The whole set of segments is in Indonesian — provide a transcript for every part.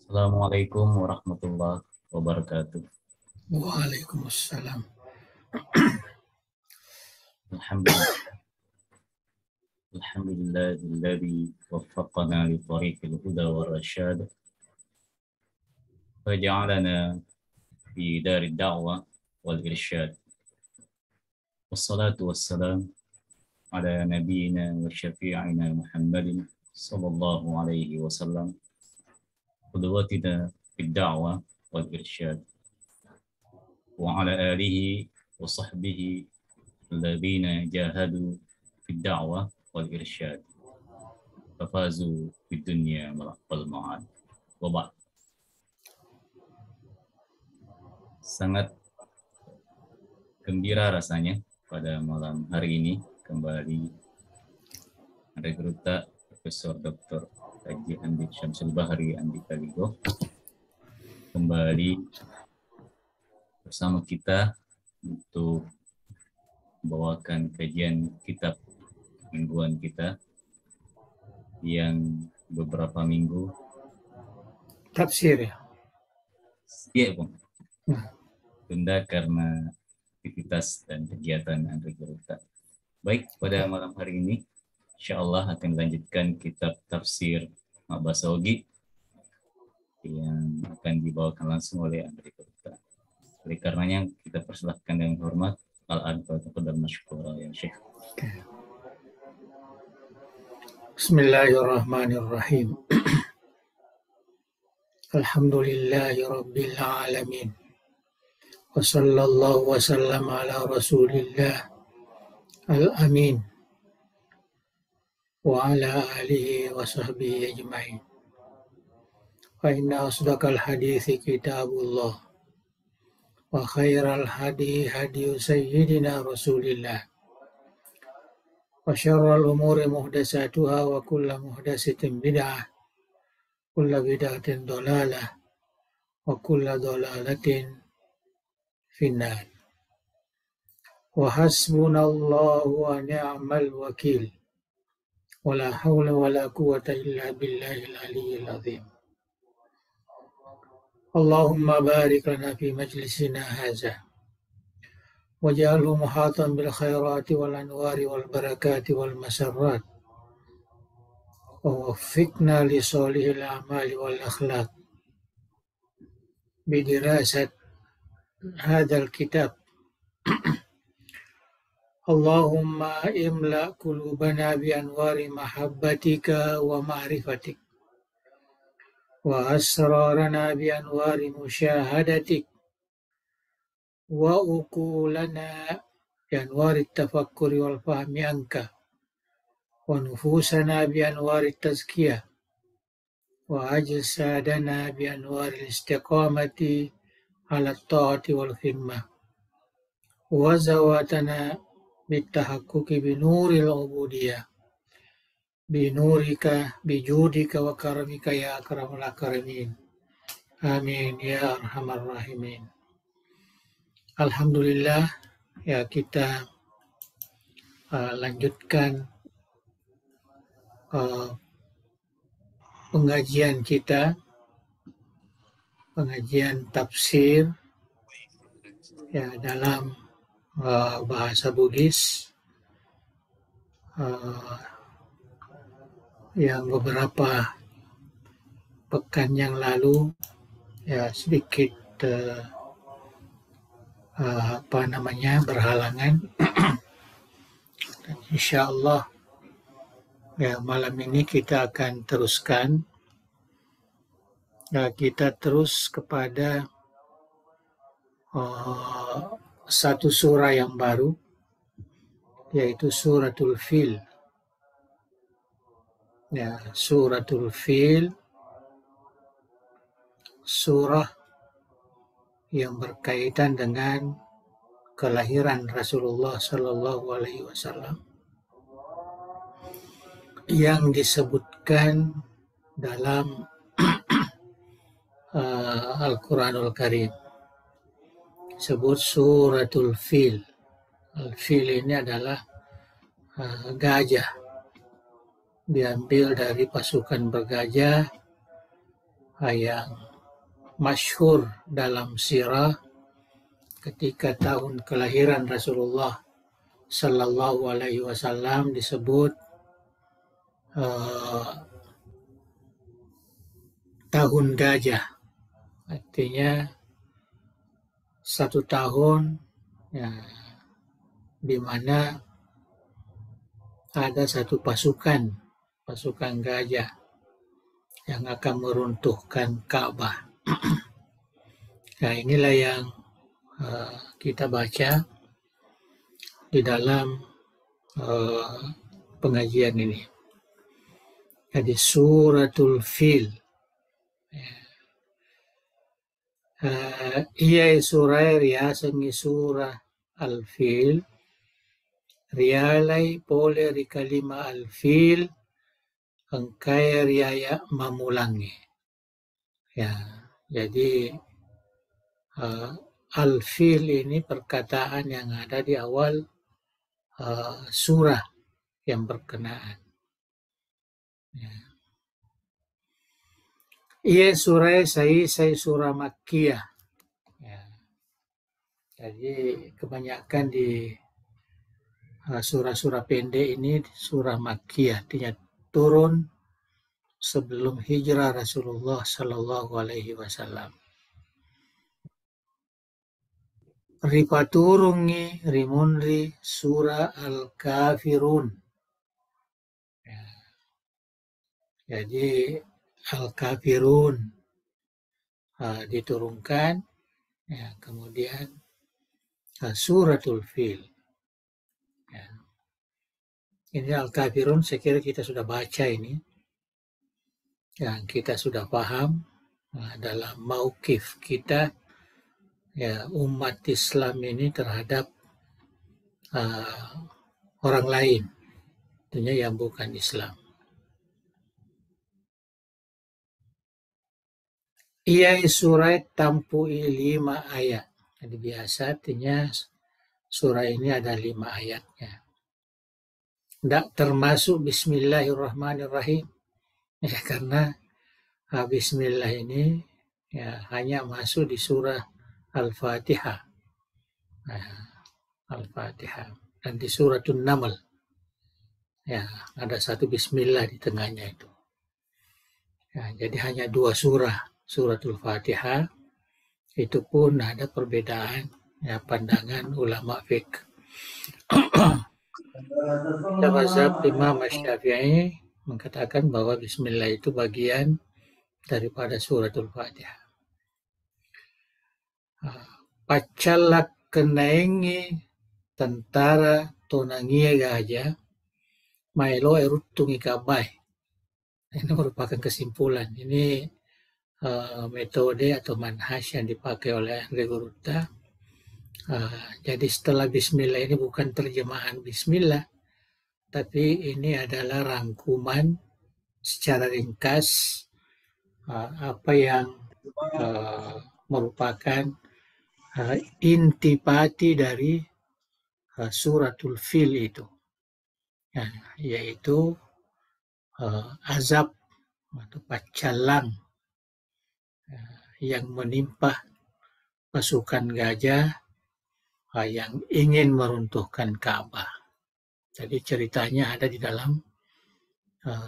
Assalamualaikum warahmatullahi wabarakatuh. Waalaikumsalam. Alhamdulillah, alhamdulillahilladzi waffaqana li tariqil huda war rasyad wa ja'alana fi darid da'wah wal irsyad. Wassalatu wassalam ala nabiyyina wa syafi'ina Muhammadin sallallahu alaihi wasallam qudwatina fid da'wah wal irsyad wa ala alihi wa sahbihi الذين جاهدوا في الدعوة والإرشاد ففازوا في الدنيا والمعاد. Wabah. Sangat gembira rasanya pada malam hari ini kembali Rekruta Profesor Dr. Haji Andi Syamsul Bahri Andi Kaligo kembali bersama kita untuk membawakan kajian kitab mingguan kita yang beberapa minggu Tafsir ya? Iya, Bang. Tunda karena aktivitas dan kegiatan Andri Geruta. Baik, pada malam hari ini insya Allah akan melanjutkan kitab tafsir Ma'basawogi yang akan dibawakan langsung oleh Andri Geruta. Oleh karenanya kita persilahkan dengan hormat Al-Anfal dan Masyukura ya Syekh. Bismillahirrahmanirrahim. Alhamdulillahi Rabbil Alamin. Wa sallallahu wa sallam ala Rasulillah al-amin. Wa ala alihi wa sahbihi ajma'in. Fa inna asdaqal hadithi kitabullah. Wa khairal hadi hadiyu sayyidina Rasulillah. Wa syarral umuri muhdasatuha wa kulla muhdasatin bid'ah. Kulla bid'atin dolalah. Wa kulla dolalatin finnar. Wa hasbunallahu wa ni'mal wakil. Wa la hawla wa la quwwata illa billahil aliyyil azim. Allahumma barik lana fi majlisina hadza. Waj'alhu muhatan bil khairati wal anwari wal barakati wal masarrat. Wa waffiqna li salihil a'mali wal akhlaq. Bidirasat hadzal kitab. Allahumma imla qulubana bi anwari mahabbatika wa ma'rifatik. Wa asrarana bi anwari musyahadatik. Wa uqulana bi anwari tafakkuri wal fahmi anka. Wa nufusana bi anwari tazkiyah. Wa ajsadana bi anwari istiqamati ala ta'ati wal khidmah. Wa zawatana bitahaqquqi bi nuril ubudiyah. Binurika, bijudika wa karamika ya akramul akramin. Amin ya arhamar rahimin. Alhamdulillah, ya kita lanjutkan pengajian kita, pengajian tafsir ya dalam bahasa Bugis yang beberapa pekan yang lalu ya sedikit berhalangan. Dan insya Allah ya malam ini kita akan teruskan. Ya, kita terus kepada satu surah yang baru, yaitu Suratul Fil. Ya, Suratul Fil, surah yang berkaitan dengan kelahiran Rasulullah Sallallahu Alaihi Wasallam yang disebutkan dalam Al-Quranul Karim. Disebut Suratul Fil. Al-Fil ini adalah gajah. Diambil dari pasukan bergajah yang masyhur dalam sirah ketika tahun kelahiran Rasulullah Sallallahu Alaihi Wasallam disebut tahun gajah, artinya 1 tahun ya, di mana ada satu pasukan gajah yang akan meruntuhkan Ka'bah. Nah, inilah yang kita baca di dalam pengajian ini. Jadi suratul fil. Ia surah riasangi surah al-fil. Rialai pole rikalima al-fil. Engkai riaya mamulangi. Ya, jadi al-fil ini perkataan yang ada di awal surah yang berkenaan. Ya. Ia surah saya surah Makkiyah. Ya. Jadi kebanyakan di surah-surah pendek ini surah Makkiyah, artinya turun sebelum hijrah Rasulullah Sallallahu Alaihi Wasallam. Ripaturungi rimunri surah Al-Kafirun. Ya. Jadi Al-Kafirun diturunkan, ya, kemudian suratul fil. Ya. Ini Al-Kafirun, saya kira kita sudah baca ini, yang kita sudah paham dalam mauqif kita, ya, umat Islam ini terhadap orang lain, tentunya yang bukan Islam. Ia surat tampui 5 ayat. Jadi biasa artinya surah ini ada 5 ayatnya. Tidak termasuk Bismillahirrahmanirrahim. Ya, karena Bismillah ini ya hanya masuk di surah Al-Fatihah. Al-Fatihah. Dan di suratul Naml. Ya, ada satu Bismillah di tengahnya itu. Ya, jadi hanya 2 surah. Suratul Fatihah itu pun ada perbedaan, ya, pandangan ulama fiqh. Mazhab Imam Syafi'i mengatakan bahwa Bismillah itu bagian daripada suratul Fatihah. Pacalak kenaengi tentara tonangia gajah maelo erutungi kabai. Ini merupakan kesimpulan. Ini metode atau manhaj yang dipakai oleh Regurutta. Jadi setelah Bismillah ini bukan terjemahan Bismillah, tapi ini adalah rangkuman secara ringkas apa yang merupakan intipati dari suratul fil itu, yaitu azab atau pacalang yang menimpa pasukan gajah yang ingin meruntuhkan Ka'bah. Jadi ceritanya ada di dalam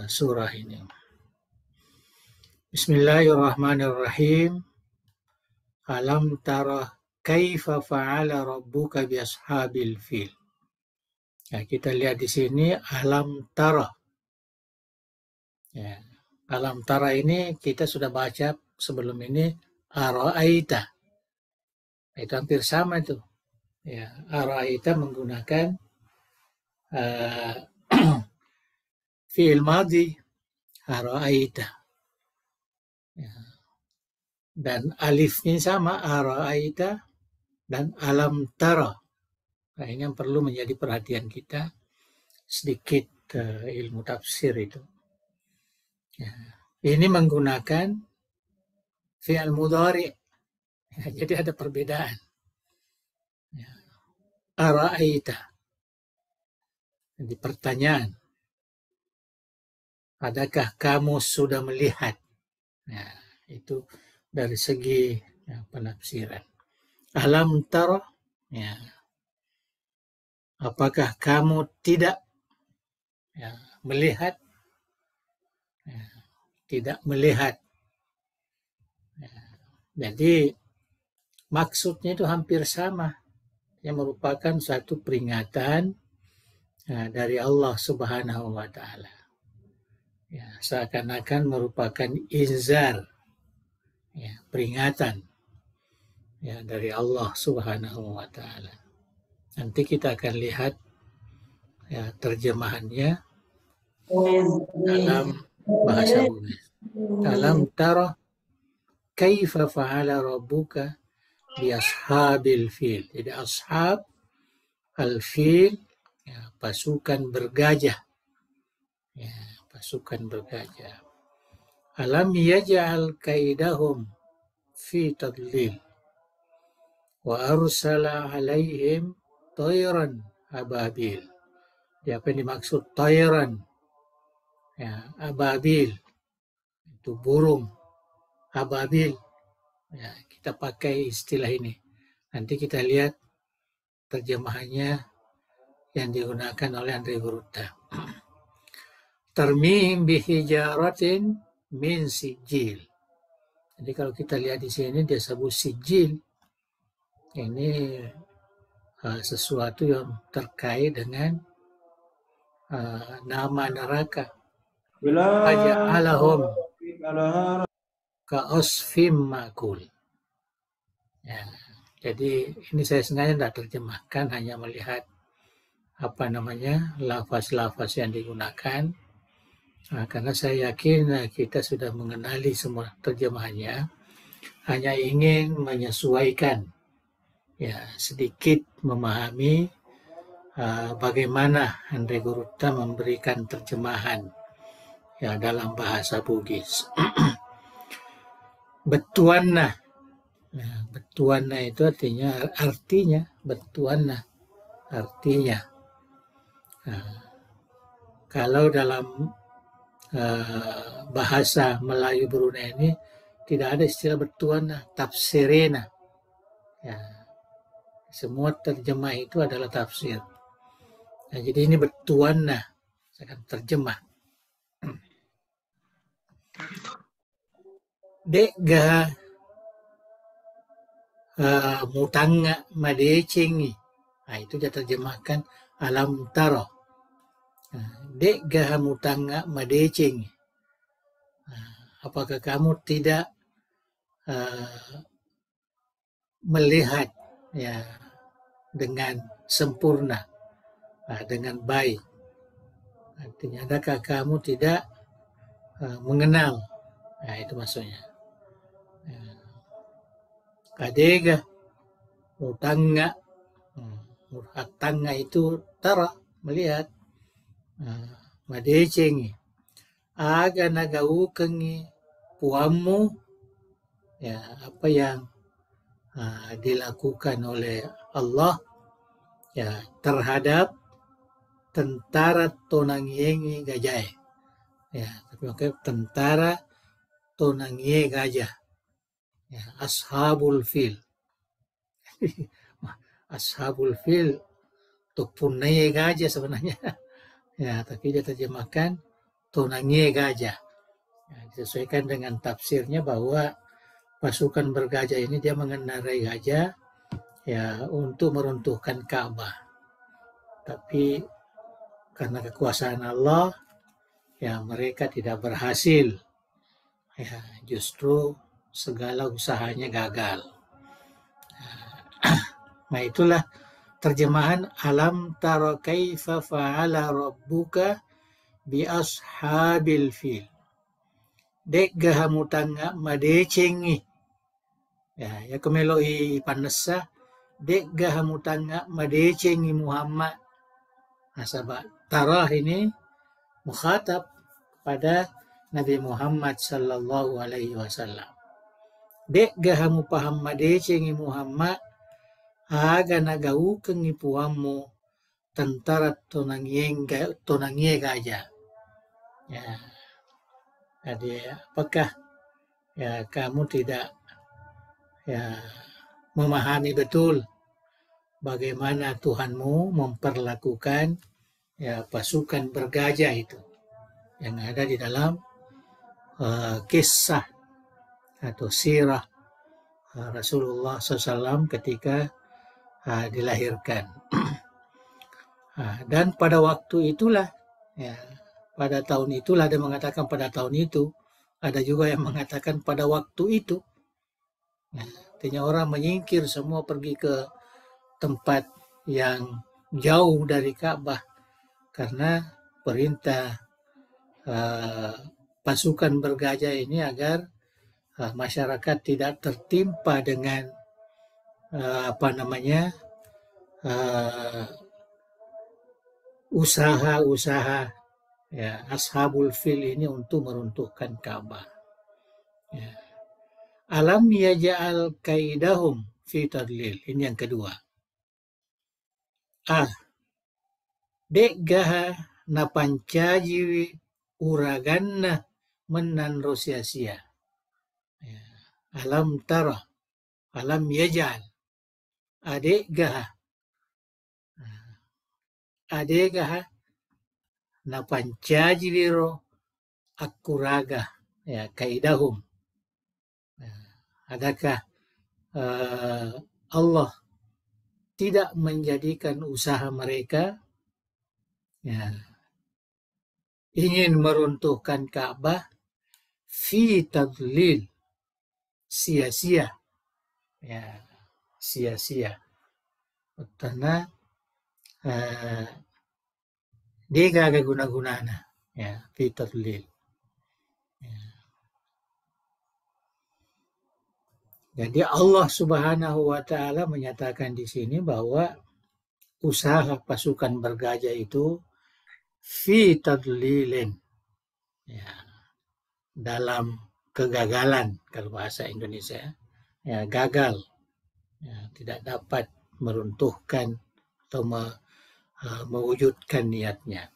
surah ini. Bismillahirrahmanirrahim. Alam tara kaifa fa'ala rabbuka bi ashabil fil. Ya, kita lihat di sini alam tara. Ya, alam tara ini kita sudah baca sebelum ini ara'aita. Itu hampir sama itu. Ya, ara'aita menggunakan fi'il madhi ara'aita. Ya. Dan alifnya sama ara'aita dan alam tara. Nah, ini yang perlu menjadi perhatian kita sedikit ilmu tafsir itu. Ya. Ini menggunakan fi'il mudhari. Ya, jadi ada perbedaan. Ya. Ara'aita. Jadi pertanyaan. Adakah kamu sudah melihat? Ya. itu dari segi penafsiran. Alam tara, ya, apakah kamu tidak melihat? Ya, tidak melihat. Ya, jadi maksudnya itu hampir sama, yang merupakan satu peringatan dari Allah Subhanahu wa Ta'ala. Ya, seakan-akan merupakan inzar, ya, peringatan ya dari Allah Subhanahu wa Ta'ala. Nanti kita akan lihat ya terjemahannya dalam bahasa Bugis. Alam tara kaifa fa'ala rabbuka bi ashabil fil. Jadi ashab al-fil, ya, pasukan bergajah. Ya, pasukan bergajah. Alam yaj'al kaidahum fi tadlil wa arsala alaihim tayran ababil. Ya, apa yang dimaksud tayran? Ya, ababil itu burung ababil. Ya, kita pakai istilah ini. Nanti kita lihat terjemahannya yang digunakan oleh Andre Guruta. Tarmihim bihijaratin min sijil. Jadi kalau kita lihat di sini dia sebut sijil, ini sesuatu yang terkait dengan nama neraka. Aja'alahum ka'asfim ma'kul. Ya, jadi ini saya sengaja tidak terjemahkan, hanya melihat apa namanya lafaz-lafaz yang digunakan. Karena saya yakin kita sudah mengenali semua terjemahannya, hanya ingin menyesuaikan, ya, sedikit memahami bagaimana Andre Guruta memberikan terjemahan ya dalam bahasa Bugis. Betuana, nah, betuana itu artinya betuana artinya. Nah, kalau dalam bahasa Melayu Brunei ini tidak ada istilah bertuana, tafsirena. Ya, semua terjemah itu adalah tafsir. Nah, jadi ini bertuana, saya akan terjemah. Dega mutanga madecengi. Nah, itu dia terjemahkan alam taro. Dek gahamu tanga madecing. Apakah kamu tidak melihat ya dengan sempurna, dengan baik? Artinya, adakah kamu tidak mengenal? Nah, itu maksudnya. Kadega mutanga, tanga itu tara, melihat. Madecengi aga nagaukengi puamu, ya, apa yang dilakukan oleh Allah ya terhadap tentara tonangiengi gajah, ya, tapi tentara tonangie gajah, ya, ashabul fil. Ashabul fil untuk punai gajah sebenarnya. Ya, tapi dia terjemahkan tonangie gajah. Ya, disesuaikan dengan tafsirnya bahwa pasukan bergajah ini dia mengendarai gajah ya untuk meruntuhkan Ka'bah. Tapi karena kekuasaan Allah ya mereka tidak berhasil. Ya, justru segala usahanya gagal. Nah, itulah terjemahan alam tara kaifa fa'ala rabbuka bi ashabil fil. Dek gahamu tanga madecengi. Ya kemeloi panessa dek gahamu tanga madecengi Muhammad. Nah, sahabat tarah ini mukhatab pada Nabi Muhammad sallallahu alaihi wasallam. Dek gahamu paham madecengi Muhammad aga nagaukeun ipuammu tentara tonangie gajah. Ya. Jadi apakah ya kamu tidak ya memahami betul bagaimana Tuhanmu memperlakukan ya pasukan bergajah itu yang ada di dalam kisah atau sirah Rasulullah SAW ketika dilahirkan. Dan pada waktu itulah, ya, pada tahun itulah, ada mengatakan pada tahun itu, ada juga yang mengatakan pada waktu itu. Nah, artinya orang menyingkir semua pergi ke tempat yang jauh dari Ka'bah karena perintah pasukan bergajah ini agar masyarakat tidak tertimpa dengan usaha-usaha ya ashabul fil ini untuk meruntuhkan Ka'bah. Ya. Alam yaj'al kaidahum fi tadlil. Ini yang kedua. Dek gaha na pancaji uraganna menan sia-sia. Ya. Alam tara, alam yaj'al. Adek gaha na pancaji wiro akuraga ya kaidahum. Adakah Allah tidak menjadikan usaha mereka ya, ingin meruntuhkan Ka'bah fi tadlil, sia-sia ya, sia-sia karena dia gak guna-gunana ya fi tadlil. Jadi Allah Subhanahu wa taala menyatakan di sini bahwa usaha pasukan bergajah itu fi tadlilin. Ya, dalam kegagalan kalau bahasa Indonesia. Ya, gagal. Ya, tidak dapat meruntuhkan atau mewujudkan niatnya.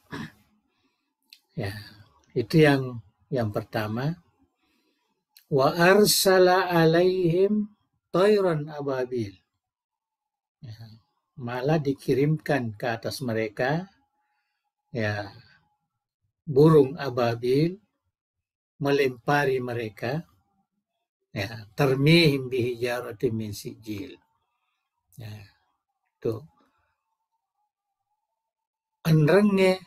Ya, itu yang pertama. Wa arsala alaihim tayran ababil. Ya, malah dikirimkan ke atas mereka ya burung ababil melempari mereka ya tarmihim bihijaratin min sijil. Ya, itu anrenge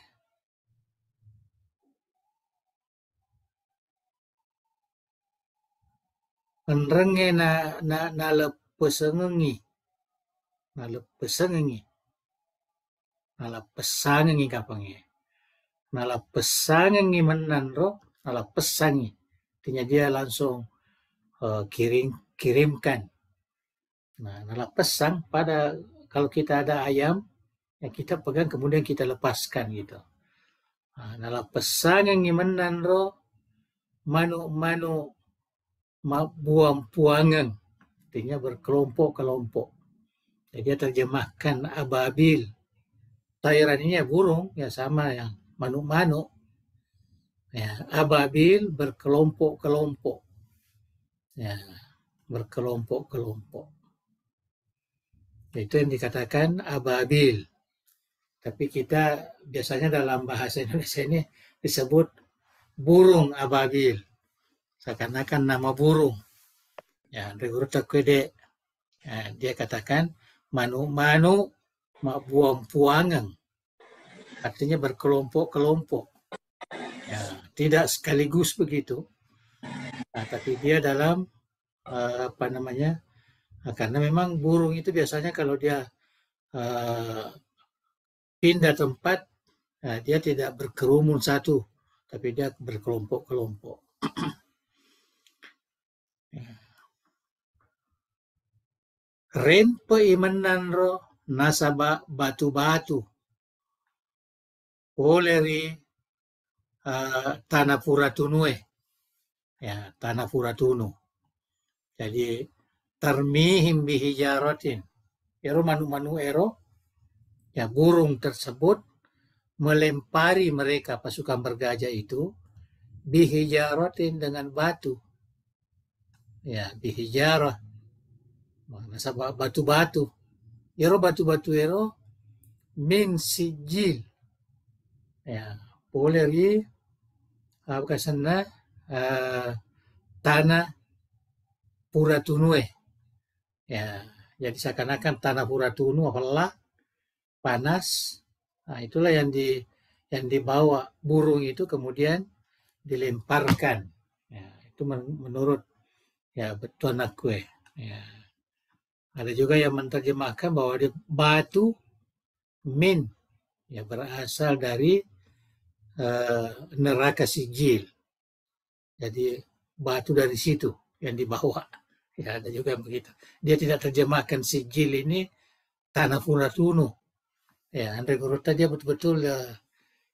na lepesengengi nalapesangengi kapange nalapesangengi menanro nalapesangi artinya dia langsung kirimkan. Nah, nalapesang pada kalau kita ada ayam yang kita pegang kemudian kita lepaskan gitu. Nah, nalapesangengi menanro manu buang puangan, artinya berkelompok-kelompok. Jadi dia terjemahkan ababil. Tayran ini ya burung, ya sama yang manuk-manuk. Ya, ababil berkelompok-kelompok. Ya, berkelompok-kelompok. Itu yang dikatakan ababil. Tapi kita biasanya dalam bahasa Indonesia ini disebut burung ababil. Seakan-akan nama burung. Ya, Regruta Kwede. Ya, dia katakan manu-manu buang puangan. Artinya berkelompok-kelompok. Ya, tidak sekaligus begitu. Nah, tapi dia dalam karena memang burung itu biasanya kalau dia pindah tempat, dia tidak berkerumun satu, tapi dia berkelompok-kelompok. Ren peimenan ro nasaba batu-batu oleri tanah Puratunue ya tanah Puratunu. Jadi tarmihim bihijaratin ero manu-manu ero ya burung tersebut melempari mereka pasukan bergajah itu bihijaratin dengan batu ya bihijarah, nasabah batu-batu, ero batu-batu ero min sijil, ya boleh ri apa sana tanah Puratunue, ya jadi seakan-akan tanah Puratunu apalah panas. Nah, itulah yang dibawa burung itu kemudian dilemparkan. Ya, itu menurut ya betul anak kue. Ya. Ada juga yang menerjemahkan bahwa dia batu min, ya berasal dari neraka sijil. Jadi batu dari situ yang dibawa. Ya ada juga yang begitu. Dia tidak terjemahkan sijil ini tanah Puratunu. Ya, Andre Guruta dia betul-betul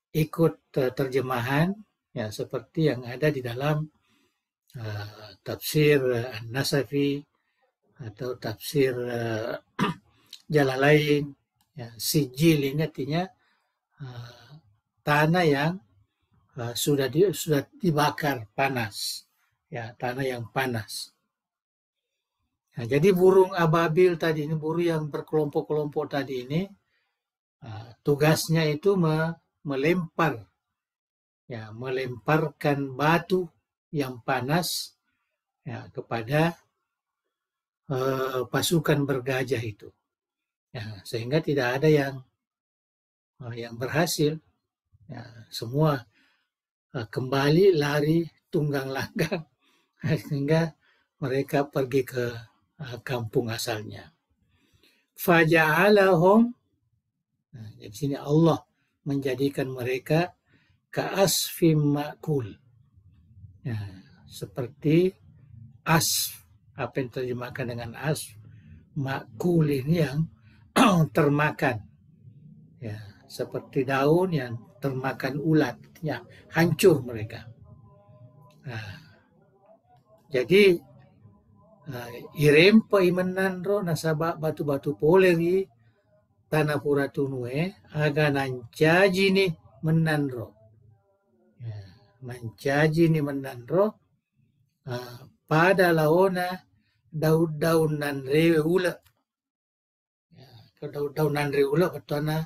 ikut terjemahan ya seperti yang ada di dalam tafsir An-Nasafi atau tafsir Jalalain. Ya, sijil ini artinya tanah yang sudah dibakar panas, ya tanah yang panas. Nah, jadi burung ababil tadi ini, burung yang berkelompok-kelompok tadi ini, tugasnya itu melemparkan batu yang panas ya kepada pasukan bergajah itu, ya, sehingga tidak ada yang berhasil, ya, semua kembali lari tunggang langgang sehingga mereka pergi ke kampung asalnya. Faja'alahum, nah, di sini Allah menjadikan mereka ka'asfim ma'kul, ya, seperti asf. Apa yang terjemahkan dengan asf? Ma'kul ini yang termakan, ya, seperti daun yang termakan ulat, ya, hancur mereka. Nah, jadi irempa imenanro nasaba batu-batu poleri tanah Puratunue aga nancaji ni menanro, ya, nancaji ni menanro pada laona daun-daunan rewe ula, ya, daun-daunan rewe ula betona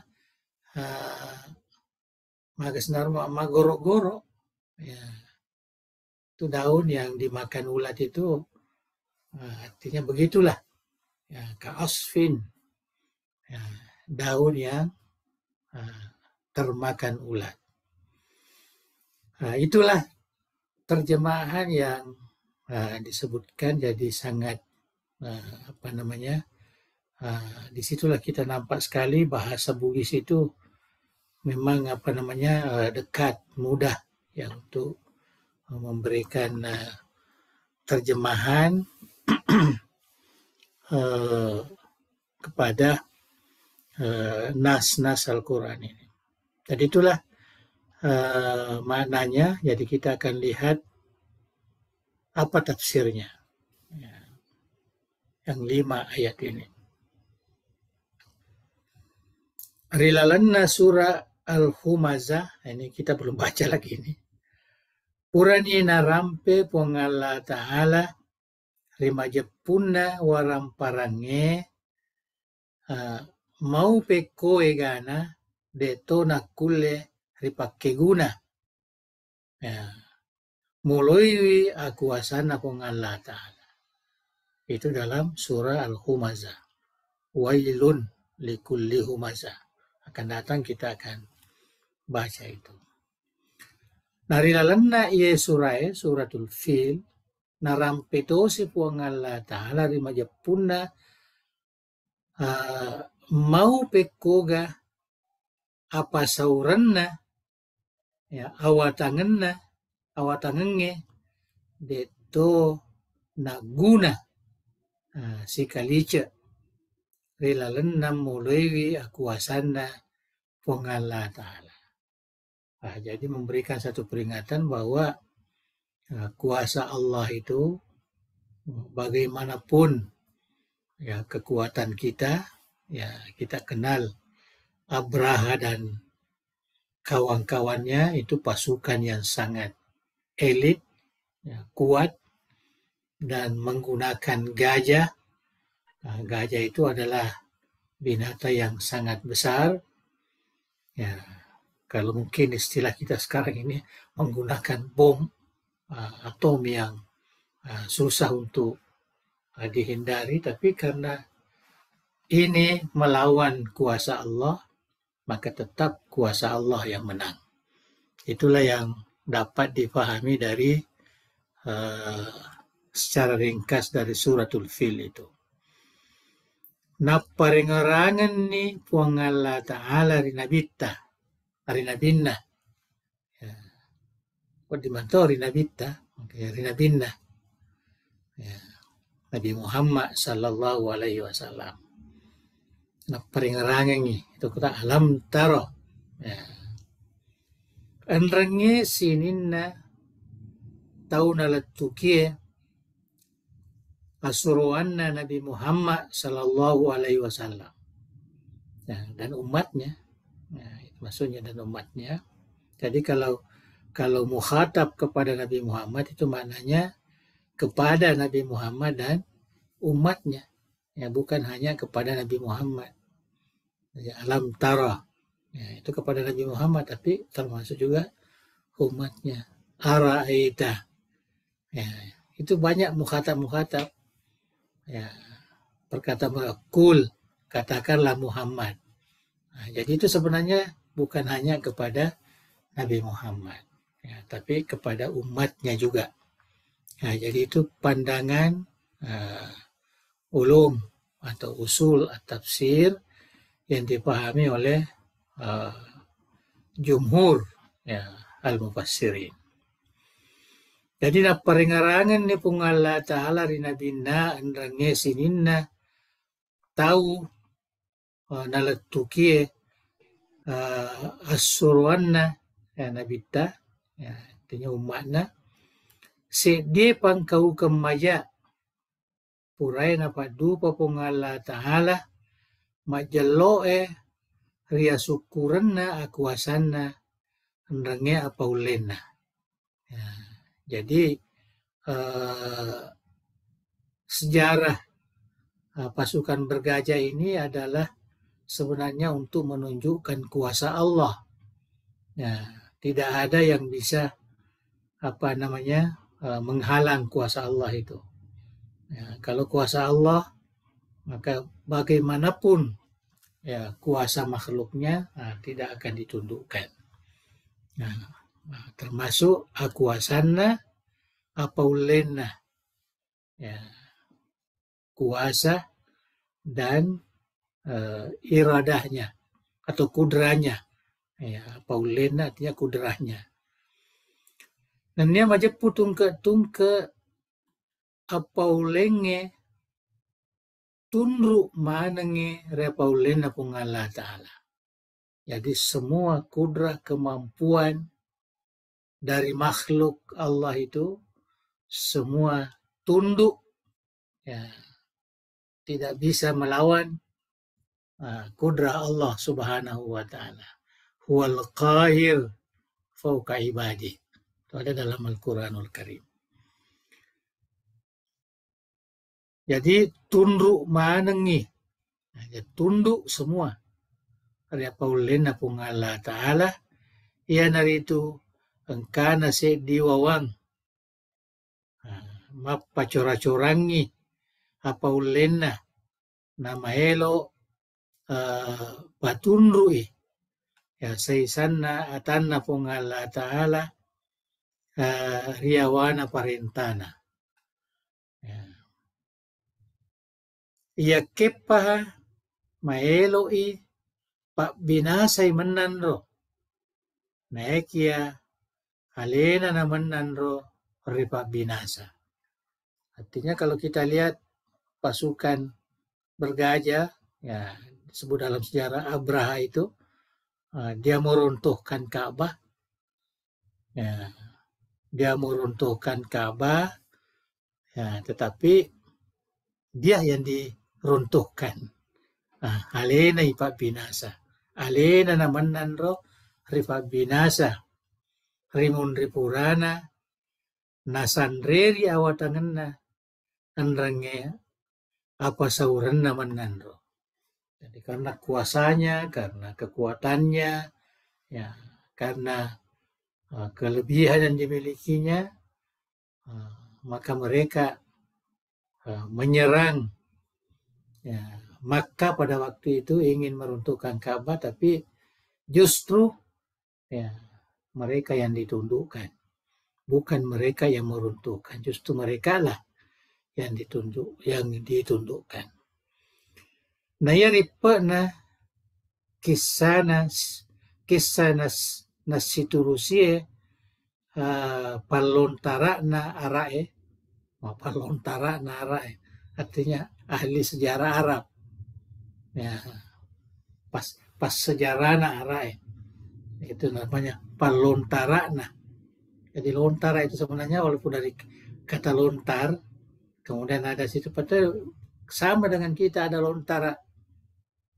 magasnar magoro-goro, ya, itu daun yang dimakan ulat itu, artinya begitulah, ya, kaosfin, ya, daun yang termakan ulat. Nah, itulah terjemahan yang disebutkan, jadi sangat disitulah kita nampak sekali bahasa Bugis itu memang dekat, mudah ya untuk memberikan terjemahan kepada nas-nas Al-Quran ini. Jadi itulah maknanya. Jadi kita akan lihat apa tafsirnya, ya, yang 5 ayat ini. Rilalanna surah Al-Humazah, ini kita belum baca lagi ini. Purani narampe pongalla ta'ala rimajepuna waramparange mau peko egana deto nakule ripakeguna, ya, muloi akuasana pongalla ta'ala. Itu dalam surah Al-Humazah. Wailun likulli humazah. Akan datang kita akan baca itu. Narilalanna iye suratul fil narampeto si puangalla ta'ala rimajapuna mau pekoga apa sauranna, ya, awatangenge deto naguna si kalice rilalanna mulaiwi akuasana pongalla ta'ala. Jadi memberikan satu peringatan bahwa kuasa Allah itu bagaimanapun ya kekuatan kita, ya kita kenal Abraha dan kawan-kawannya itu pasukan yang sangat elit, ya, kuat, dan menggunakan gajah. Gajah itu adalah binatang yang sangat besar. Ya, kalau mungkin istilah kita sekarang ini menggunakan bom atom yang susah untuk dihindari, tapi karena ini melawan kuasa Allah, maka tetap kuasa Allah yang menang. Itulah yang dapat dipahami dari secara ringkas dari suratul Fil itu. Naparengarangan ni puang Allah Ta'ala rinabita, rinabinna. Kok dimantau rinabita? Rinabinna. Ya. Nabi Muhammad sallallahu alaihi wasallam. Naparengarangan ni itu kata alam taro. Ya. Anrange sininna tauna latukie asuruanna Nabi Muhammad sallallahu alaihi wasallam. Nah, dan umatnya. Nah, itu maksudnya dan umatnya. Jadi kalau mukhatab kepada Nabi Muhammad itu maknanya kepada Nabi Muhammad dan umatnya. Ya, bukan hanya kepada Nabi Muhammad. Ya, alam tara. Ya, itu kepada Nabi Muhammad, tapi termasuk juga umatnya. Ara'aita. Ya, itu banyak mukhatab. Ya, perkataan kul, katakanlah Muhammad. Nah, jadi itu sebenarnya bukan hanya kepada Nabi Muhammad, ya, tapi kepada umatnya juga. Nah, jadi itu pandangan ulum atau usul tafsir yang dipahami oleh jumhur ya, al-mufassirin. Jadi na parengarangan ni pung Allah Ta'ala rinabinna andrange sininna tahu nalatukie asuruanna ya nabita ya artinya umatna sedi pangkau kemaya purai na padu pa pung Allah Ta'ala majalloe ria syukuranna akuasanna andrange apa ulena ya. Jadi sejarah pasukan bergajah ini adalah sebenarnya untuk menunjukkan kuasa Allah. Ya, tidak ada yang bisa menghalang kuasa Allah itu. Ya, kalau kuasa Allah, maka bagaimanapun ya kuasa makhluknya tidak akan ditundukkan. Nah, termasuk akuasanna apaulena ya kuasa dan iradahnya atau kudrahnya ya apaulena artinya kudrahnya dan dia macam putung ke apaulenge tunru manenge repaulena pung Allah Ta'ala. Jadi semua kudrah kemampuan dari makhluk Allah itu semua tunduk ya tidak bisa melawan kudrah Allah Subhanahu wa Ta'ala. Huwal qahir fauqa ibadi. Itu ada dalam Al-Quranul Karim. Jadi tunduk manengi. Tunduk semua. Ada paulena pung Allah Ta'ala. Ia nari itu engkana se diwawang mapacora-corangi apa ulena nama elo patunrui ya seisanna atanna pung Allah Ta'ala riawana parentana ya. Ia kepaha maeloi pak binasai menanro naekia alena naman nanro ripa binasa. Artinya kalau kita lihat pasukan bergajah, ya disebut dalam sejarah Abraha itu, dia meruntuhkan Ka'bah, ya, ya, tetapi dia yang diruntuhkan. Alena ipa binasa, alena naman nanro ripa binasa. Rimun ripurana nasanreri awatanganna andrange apa sauran naman nandro. Jadi karena kuasanya, karena kekuatannya, ya, karena kelebihan yang dimilikinya, maka mereka menyerang, ya, Makkah pada waktu itu ingin meruntuhkan Ka'bah, tapi justru, ya, mereka yang ditundukkan, bukan mereka yang meruntuhkan, justru mereka lah yang ditundukkan. Nah, ya ripena kisah nasiturusie palontara na arae, palontara na arae, artinya ahli sejarah Arab, ya, pas sejarah na arae, itu namanya palontara na. Jadi lontara itu sebenarnya walaupun dari kata lontar, kemudian ada situ padahal sama dengan kita ada lontara,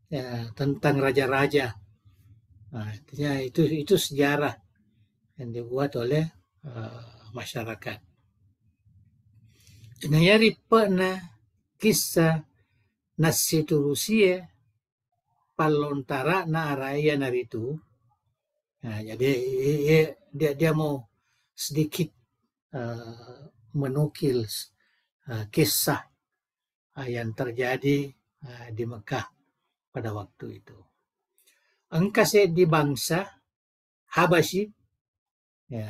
ya, tentang raja-raja. Nah, artinya itu sejarah yang dibuat oleh masyarakat. Nayari na kisah nasiturusie palontara na araya naritu. Nah, jadi dia mau sedikit menukil kisah yang terjadi di Mekah pada waktu itu. Angkase di bangsa Habasyi, ya,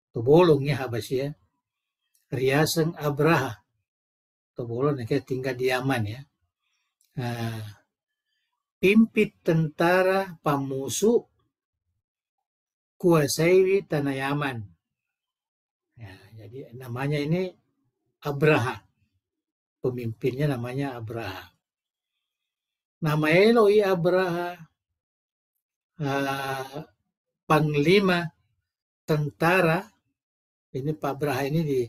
tubolong ya Habasyi, ya, riasang Abraha, tubolong kayak tinggal di Yaman, ya. Pimpit tentara pamusu kuasai tanah Yaman. Ya, jadi namanya ini Abraha. Pemimpinnya namanya Abraha. Nama Eloi Abraha, panglima tentara. Ini Pak Abraha ini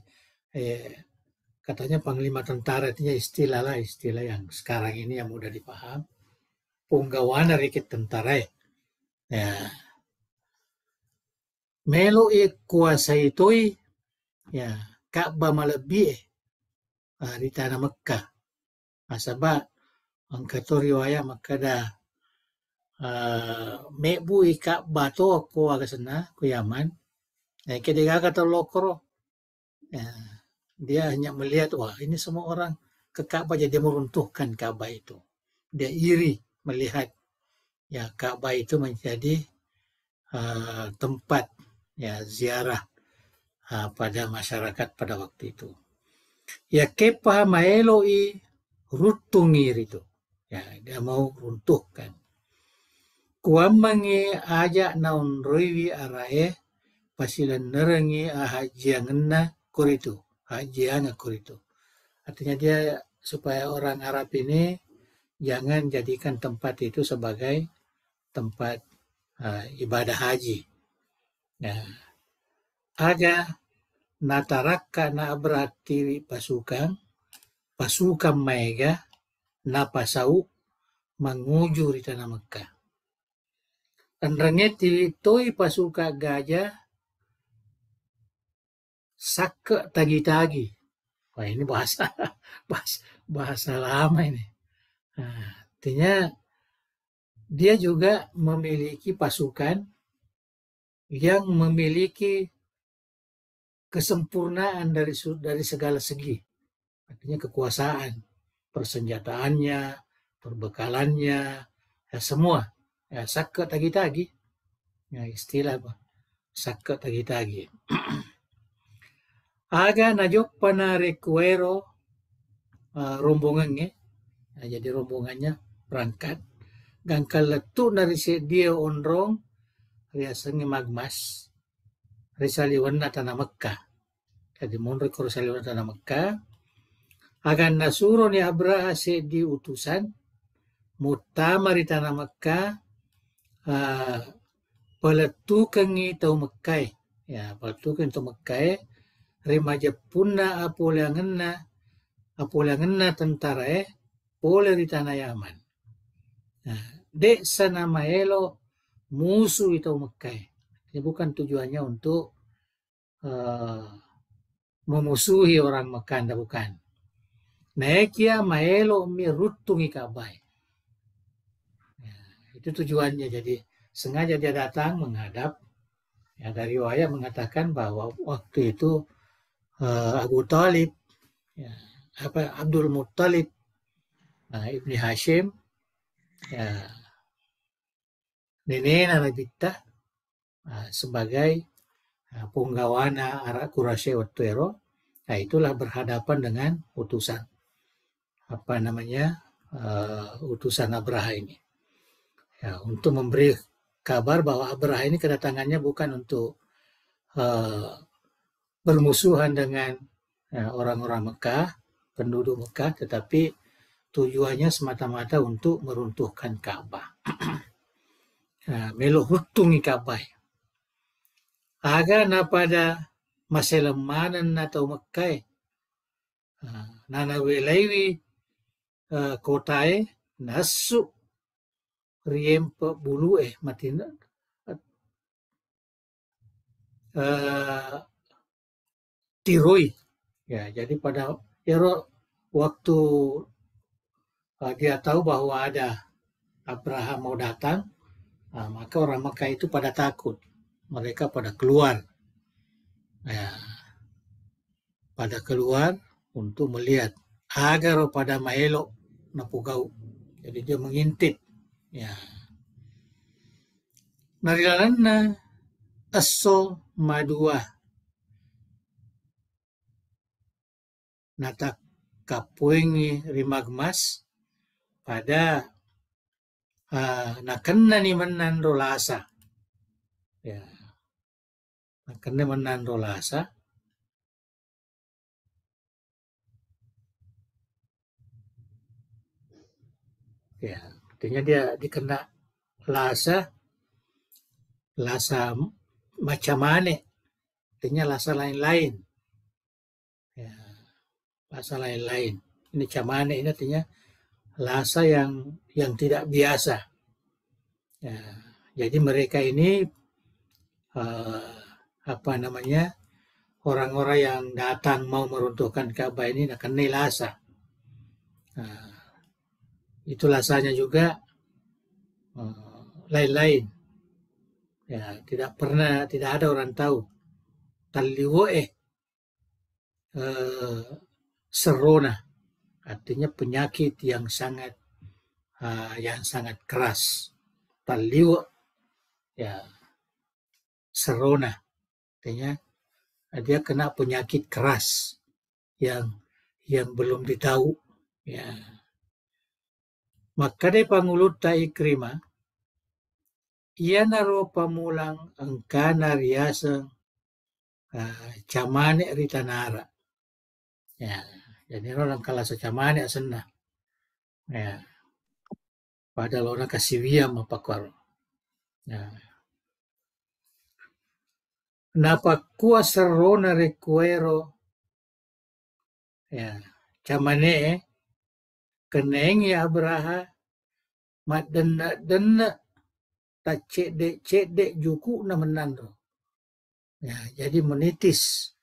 katanya panglima tentara, artinya istilah yang sekarang ini yang mudah dipaham. Punggawana rikit tentara, ya. Melo kuasa itu, ya, Ka'bah malebih di tanah Mekah. Asaba ang kato riwaya makada mebu Ka'bah to ako agasana ku Yaman. Kediga kata lokro, ya, dia hanya melihat, wah ini semua orang ke Ka'bah, jadi meruntuhkan Ka'bah itu. Dia iri melihat, ya, Ka'bah itu menjadi tempat, ya, ziarah pada masyarakat pada waktu itu. Ya kepa maeloi rutungir itu, ya, dia mau runtuhkan. Kuamangi aja naon riwi arae pasilan nerengi hajiangenna kuritu, hajianga kuritu. Artinya dia supaya orang Arab ini jangan jadikan tempat itu sebagai tempat ibadah haji. Nah, aga nataraka na beratiri pasukan mega na pasau menguju di tanah Mekah. Andrangeti toi pasuka gajah sake tagi-tagi. Wah, ini bahasa lama ini. Nah, artinya dia juga memiliki pasukan yang memiliki kesempurnaan dari segala segi. Artinya kekuasaan, persenjataannya, perbekalannya, ya, semua. Ya, sake tagi-tagi. Ya, istilah apa? Sake tagi-tagi. Aga najok panarekuero rombongannya. Nah, jadi rombongannya berangkat. Gangkal letu dari dia onrong riasanya magmas. Risaliwan na tanah Mekah. Jadi monrek risaliwan na tanah Mekah. Agan nasuro ni Abraha di utusan mutama di tanah Mekah peletukan tau Mekah. Ya, peletukan tau Mekah. Remaja punna apolangenna tentara boleh di tanah Yaman. Nah, dek sana maelo musuh itu Mekah. Ini bukan tujuannya untuk memusuhi orang Mekah, bukan. Nekia maelo mirutungi kabai. Ya, itu tujuannya. Jadi sengaja dia datang menghadap. Ya, dari riwayat mengatakan bahwa waktu itu Abu Talib, ya, Abdul Muttalib, Ibni Hashim, ya, nenek Nabi Bita, sebagai punggawana Arak Quraisy Watero, itulah berhadapan dengan utusan utusan Abraha ini, ya, untuk memberi kabar bahwa Abraha ini kedatangannya bukan untuk bermusuhan dengan orang-orang Mekah, penduduk Mekah, tetapi tujuannya semata-mata untuk meruntuhkan Ka'bah. Melo hutungi Ka'bah. Aga na pada maselemanan atau Mekah, nana welaiwi kotae nasu riempe bulu matina tiroi, ya. Jadi pada waktu dia tahu bahwa ada Abraham mau datang, maka orang Mekah itu pada takut, mereka pada keluar, ya, pada keluar untuk melihat agar pada maelo napugau. Jadi dia mengintip, ya. Narilalanna aso madua nata kapuengi rimagmas pada nakenna ni menando lasa, ya, nakenna menando lasa, ya, artinya dia dikena lasa macam mana, artinya lasa lain-lain, ya, lasa lain-lain. Ini camane ini artinya lasa yang tidak biasa, ya. Jadi mereka ini orang-orang yang datang mau meruntuhkan Ka'bah ini akan lasa. Itu lasanya juga lain-lain, ya, tidak ada orang tahu. Taliwoe serona, artinya penyakit yang sangat keras. Taliwo, ya, serona, artinya dia kena penyakit keras yang belum ditahu, ya. Maka dia pangulut Ikrimah, ia naro pamulang engkana riasa camane ritanara, ya. Jadi orang kalah secamane asena, ya, padahal orang kasih wiam apa karo, ya. Napa kuasa rona recuero, ya, camane kenengi Abraha mat dena tak cedek juku na menando, ya. Jadi menitis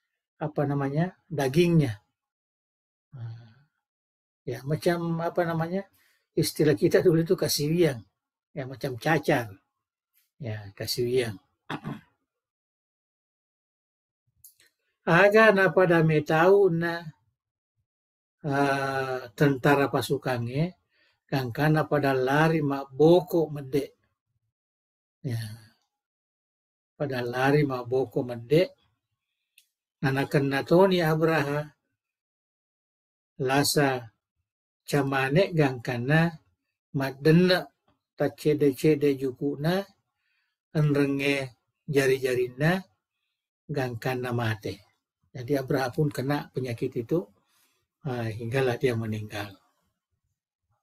dagingnya, ya, macam istilah kita dulu itu kasih wiang, ya, macam cacar, ya, kasih wiang. Aga na pada tahu na tentara pasukannya kangkana pada lari mak boko mede, ya, pada lari mak boko mede, nanakan natoni Abraha lasa camane gangkana madena tak cede jukuna enrenge jari-jarina gangkana mate. Jadi Abraha pun kena penyakit itu hinggalah dia meninggal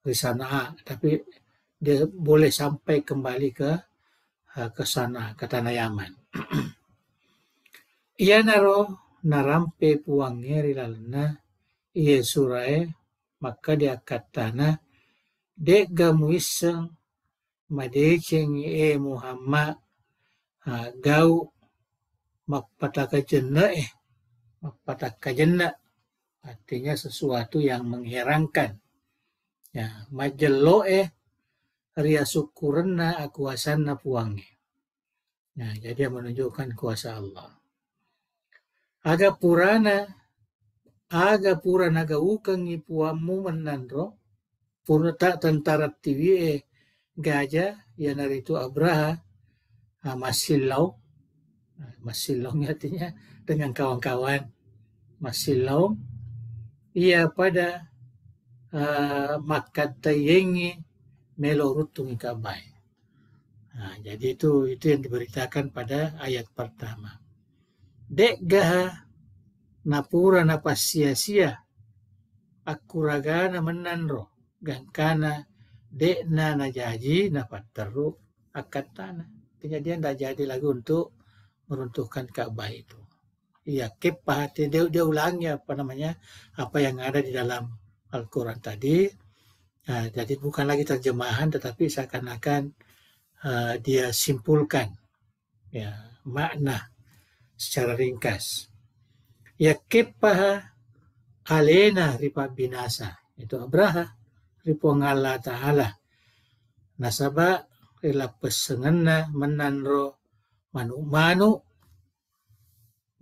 di sana, tapi dia boleh sampai kembali ke sana, ke tanah Yaman. Ia narampe puangnya rilalna ia surai, maka dia katana dek gamuiseng madeceng Muhammad gau makpataka jenne Patakajenna artinya sesuatu yang mengherankan. Ya, majelloe ria syukurenna akuasanna puangi. Nah, jadi menunjukkan kuasa Allah. Aga purana aga ukangi puamu menandro pura tak tentara TV gajah yang dari itu Abraha masilau artinya dengan kawan-kawan masilau ia pada makatayengi melorutungi kabai. Nah, jadi itu yang diberitakan pada ayat pertama. Dek gaha napura napas sia-sia akuragana menandro gangkana dekna najaji napat teru akad tanah. Artinya dia tidak jadi lagi untuk meruntuhkan Ka'bah itu. Iya, kepah dia ulangi apa yang ada di dalam Al-Quran tadi. Nah, jadi bukan lagi terjemahan, tetapi seakan-akan dia simpulkan ya makna secara ringkas. Ya kepah alena ripa binasa itu Abraha ripo ngala ta'ala nasaba rila pesengenna menanro manu-manu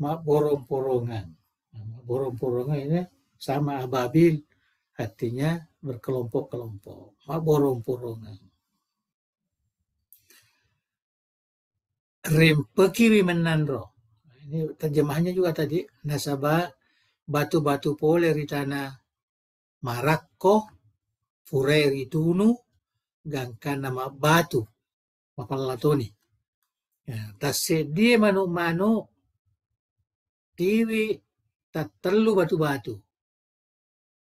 mak borong-porongan. Borong-porongan ini sama ababil artinya berkelompok-kelompok. Mak borong-porongan. Rempekiri menandro. Ini terjemahannya juga tadi. Nasaba batu-batu pole di tanah Marakko, Fureri Tunu, gangkan nama batu. Mapalatoni. Ya, tasedi manu-manu tiwi tatelu batu-batu.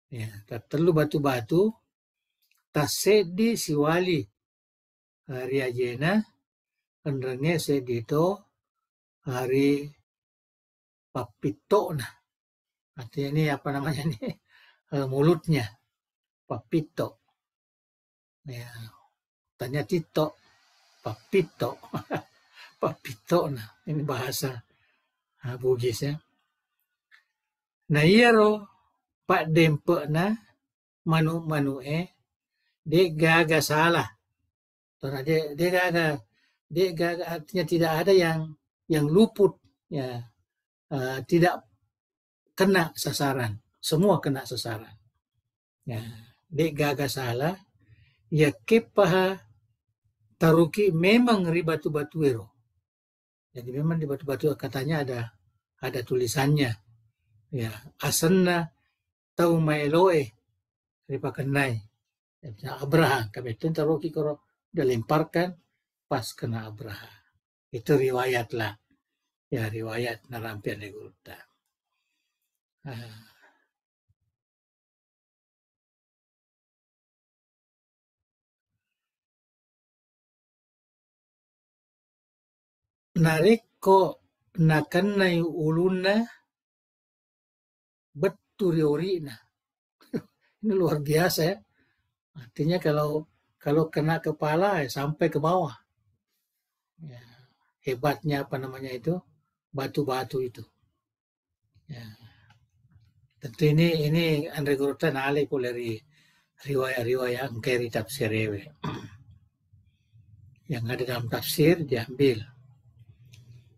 Ya, tatelu batu-batu tasedi siwali hari ajena kendrenge sedito hari papito nah. Artinya ini apa namanya nih? Mulutnya papito. Ya, tanya Tito papito. Papito nah. Ini bahasa Bugis ya. Nah iya ro pak dempe na manu de gaga salah. Karena dia gaga artinya tidak ada yang luput ya tidak kena sasaran. Semua kena sasaran. Ya, de gaga salah ya kepaha taruki memang ribatu-batu ero. Jadi memang di batu-batu katanya ada tulisannya. Ya, asanna tau maeloe ripa kenai. Ya, Abraha kami itu taruki kalau dilemparkan pas kena Abraha. Itu riwayat lah. Ya, riwayat narampian negurta. Nariko nakanai uluna beturiorina. Ini luar biasa ya. Artinya kalau kena kepala sampai ke bawah. Ya, hebatnya apa namanya itu batu-batu itu. Ya. Tentu ini Andre Gurutan alih dari riwayat engkeri tafsir yang ada dalam tafsir diambil.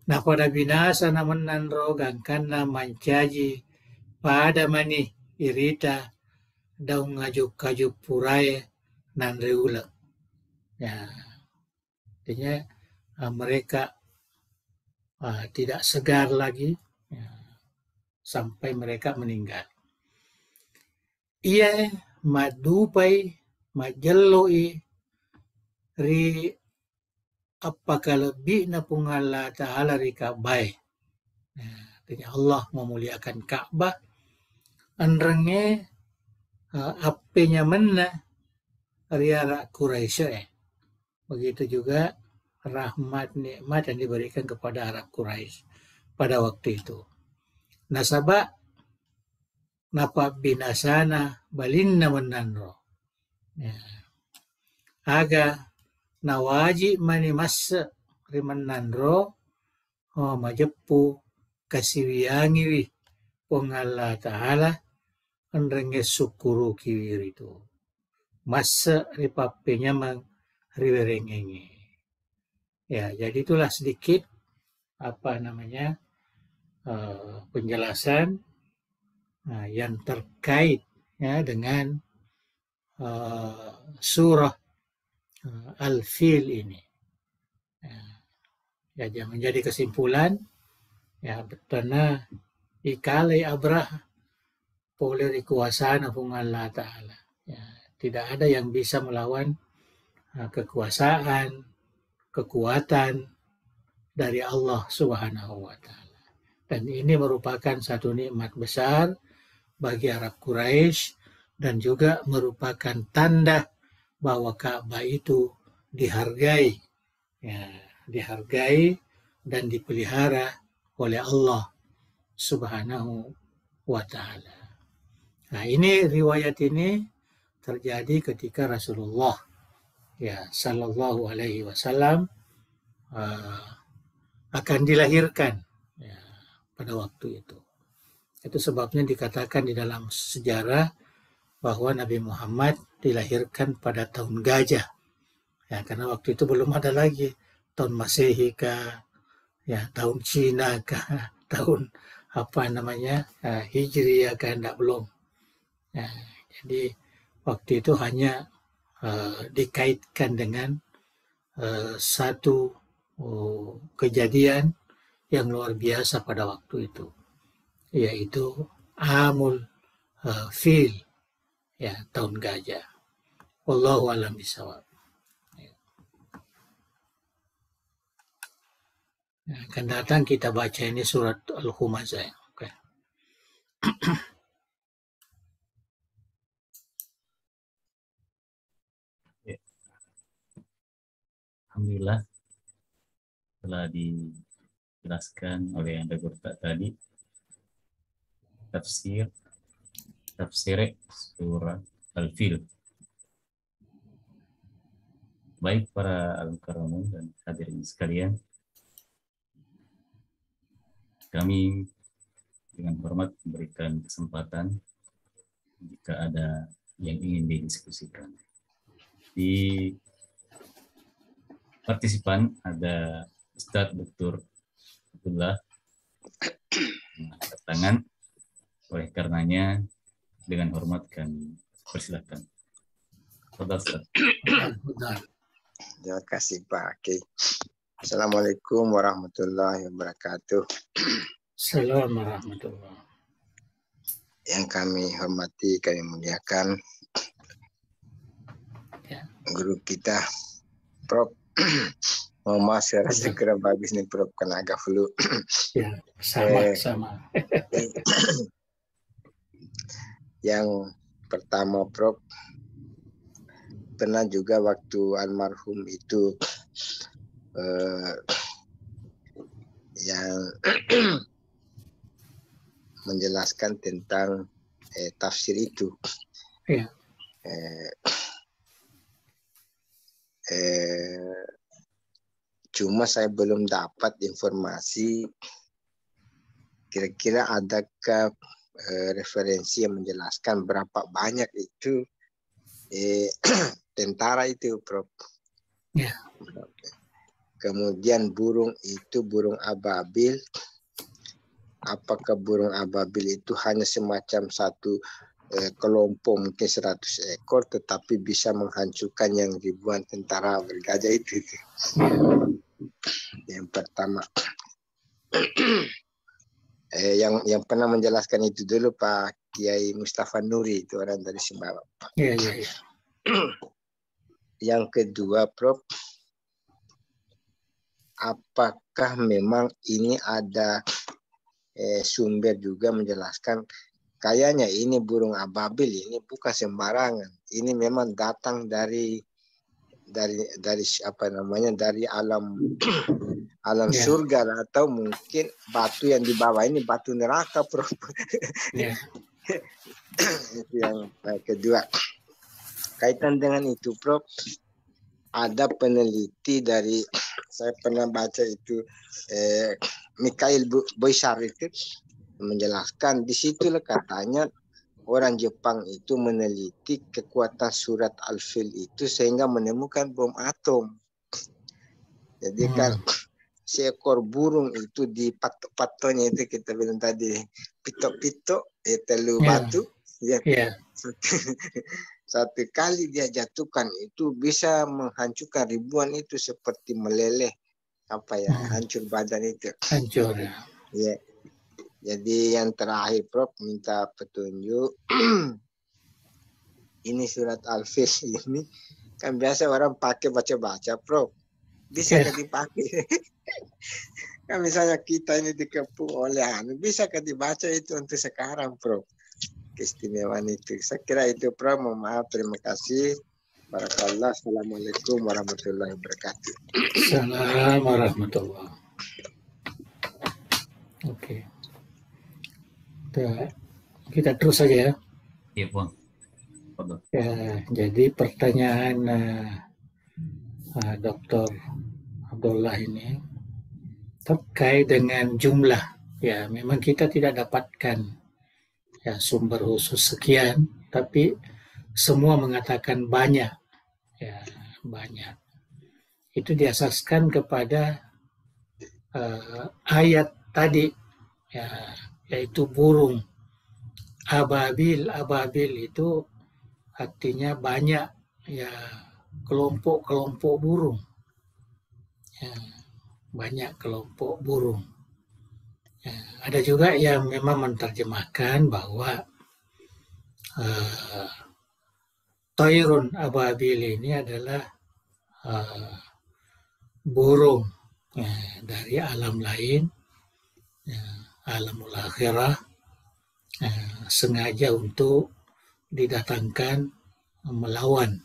Nah pada binasa namun nandro gangkana mancaji pada mani irita daung ngajuk purai nandreula. Ya, artinya mereka tidak segar lagi ya, sampai mereka meninggal. Ia madupai majelloi ri apakah lebih na pungala ta'ala ri Ka'bah. Artinya Allah memuliakan Ka'bah anrenge apenya menna riara Quraisy. Begitu juga rahmat nikmat yang diberikan kepada Arab Quraisy pada waktu itu. Nasaba napa binasana balinna menanro. Ya. Aga nawaji mani massa rimanandro majepu kasiwiangiwi wong Allah Ta'ala nrenge sukuru kiwir itu. Masa ripapenya mang riwerengenge. Ya, jadi itulah sedikit penjelasan yang terkait ya dengan surah Al-Fil ini. Ya, yang menjadi kesimpulan ya betana ikalai Abraha oleh kekuasaan Allah Ta'ala. Ya, tidak ada yang bisa melawan kekuasaan, kekuatan dari Allah Subhanahu wa Ta'ala. Dan ini merupakan satu nikmat besar bagi Arab Quraisy dan juga merupakan tanda bahwa Ka'bah itu dihargai, ya, dihargai dan dipelihara oleh Allah Subhanahu wa Ta'ala. Nah, ini riwayat ini terjadi ketika Rasulullah ya Sallallahu Alaihi Wasallam akan dilahirkan ya, pada waktu itu. Itu sebabnya dikatakan di dalam sejarah bahwa Nabi Muhammad dilahirkan pada tahun gajah. Ya, karena waktu itu belum ada lagi tahun Masehi kah, ya tahun Cina kah, tahun Hijriyah kah, enggak belum. Ya, jadi waktu itu hanya dikaitkan dengan satu kejadian yang luar biasa pada waktu itu, yaitu Amul Fil, ya tahun gajah. Wallahu a'lam bishawab. Akan datang kita baca ini surat Al-Humazah. Okay. Alhamdulillah telah dijelaskan oleh Anda Gurta tadi tafsir surah Al-Fil. Baik para al-karamun dan hadirin sekalian, kami dengan hormat memberikan kesempatan jika ada yang ingin didiskusikan. Di partisipan ada Ustadz Dr. Abdullah angkat tangan. Oleh karenanya dengan hormat kami persilakan. Ustadz. Terima kasih Pak Aki. Assalamualaikum warahmatullahi wabarakatuh. Assalamualaikum warahmatullahi wabarakatuh. Yang kami hormati, kami muliakan guru kita, Prof. Mohon maaf saya rasa kurang bagus nih Prof, karena agak flu. Ya, sama. Yang pertama Prof, pernah juga waktu almarhum itu yang menjelaskan tentang tafsir itu. Ya. Cuma saya belum dapat informasi kira-kira adakah referensi yang menjelaskan berapa banyak itu tentara itu, Prof. Ya. Kemudian burung itu burung ababil. Apakah burung ababil itu hanya semacam satu kelompok mungkin 100 ekor tetapi bisa menghancurkan yang ribuan tentara bergajah itu. Yang pertama. Yang pernah menjelaskan itu dulu Pak Kiai Mustafa Nuri, itu orang dari Sumbawa. Ya. Yang kedua, Prof, apakah memang ini ada sumber juga menjelaskan kayaknya ini burung ababil ini bukan sembarangan, ini memang datang dari alam surga atau mungkin batu yang dibawa ini batu neraka, Prof. Ya. Itu yang kedua. Kaitan dengan itu, Prof, ada peneliti dari saya pernah baca itu Mikhail Boishar itu menjelaskan di situlah katanya orang Jepang itu meneliti kekuatan surat Al-Fil itu sehingga menemukan bom atom. Jadi kan seekor burung itu di patok-patoknya itu kita bilang tadi pitok-pitok telu batu ya. Satu kali dia jatuhkan itu bisa menghancurkan ribuan itu seperti meleleh hancur badan itu. Hancur ya. Jadi yang terakhir Prof minta petunjuk. Ini surat Al-Fil ini kan biasa orang pakai baca-baca Prof. Bisa dipakai. Kan misalnya kita ini dikepung oleh bisa dibaca itu untuk sekarang Prof. Keistimewaan itu. Saya kira itu Prof. Mohon maaf, terima kasih. Barakallah. Assalamualaikum warahmatullahi wabarakatuh. Assalamualaikum warahmatullahi. Oke. Kita terus saja ya. Iya, Bang. Ya, jadi pertanyaan Dr. Abdullah ini terkait dengan jumlah. Ya, memang kita tidak dapatkan ya sumber khusus sekian, tapi semua mengatakan banyak. Ya, banyak. Itu diasaskan kepada ayat tadi, ya, yaitu burung ababil. Ababil itu artinya banyak, ya, kelompok-kelompok burung. Ya, banyak kelompok burung. Ya, ada juga yang memang menerjemahkan bahwa Tairun ababil ini adalah burung ya, dari alam lain, ya, alamul akhirah, sengaja untuk didatangkan melawan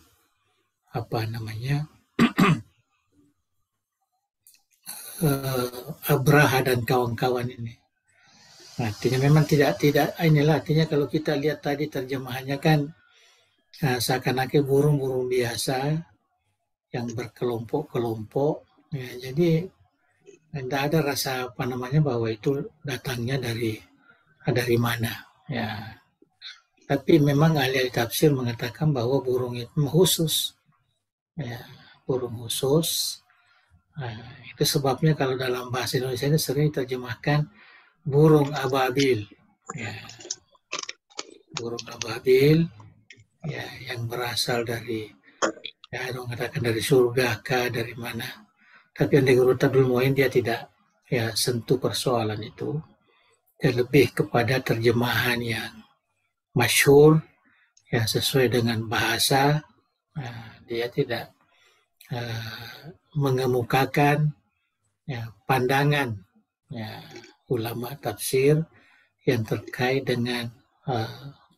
Abraha dan kawan-kawan ini. Artinya memang tidak inilah artinya kalau kita lihat tadi terjemahannya kan seakan-akan burung-burung biasa yang berkelompok-kelompok. Ya, jadi tidak ada rasa bahwa itu datangnya dari mana. Ya. Tapi memang ahli tafsir mengatakan bahwa burung itu khusus. Ya, burung khusus. Nah, itu sebabnya kalau dalam bahasa Indonesia ini sering diterjemahkan burung ababil. Ya. Burung ababil ya, yang berasal dari mengatakan dari surga kah, dari mana. Tapi yang di Guru Tabdul Muin dia tidak ya sentuh persoalan itu. Dia lebih kepada terjemahan yang masyhur ya sesuai dengan bahasa. Dia tidak mengemukakan ya, pandangan ya, ulama tafsir yang terkait dengan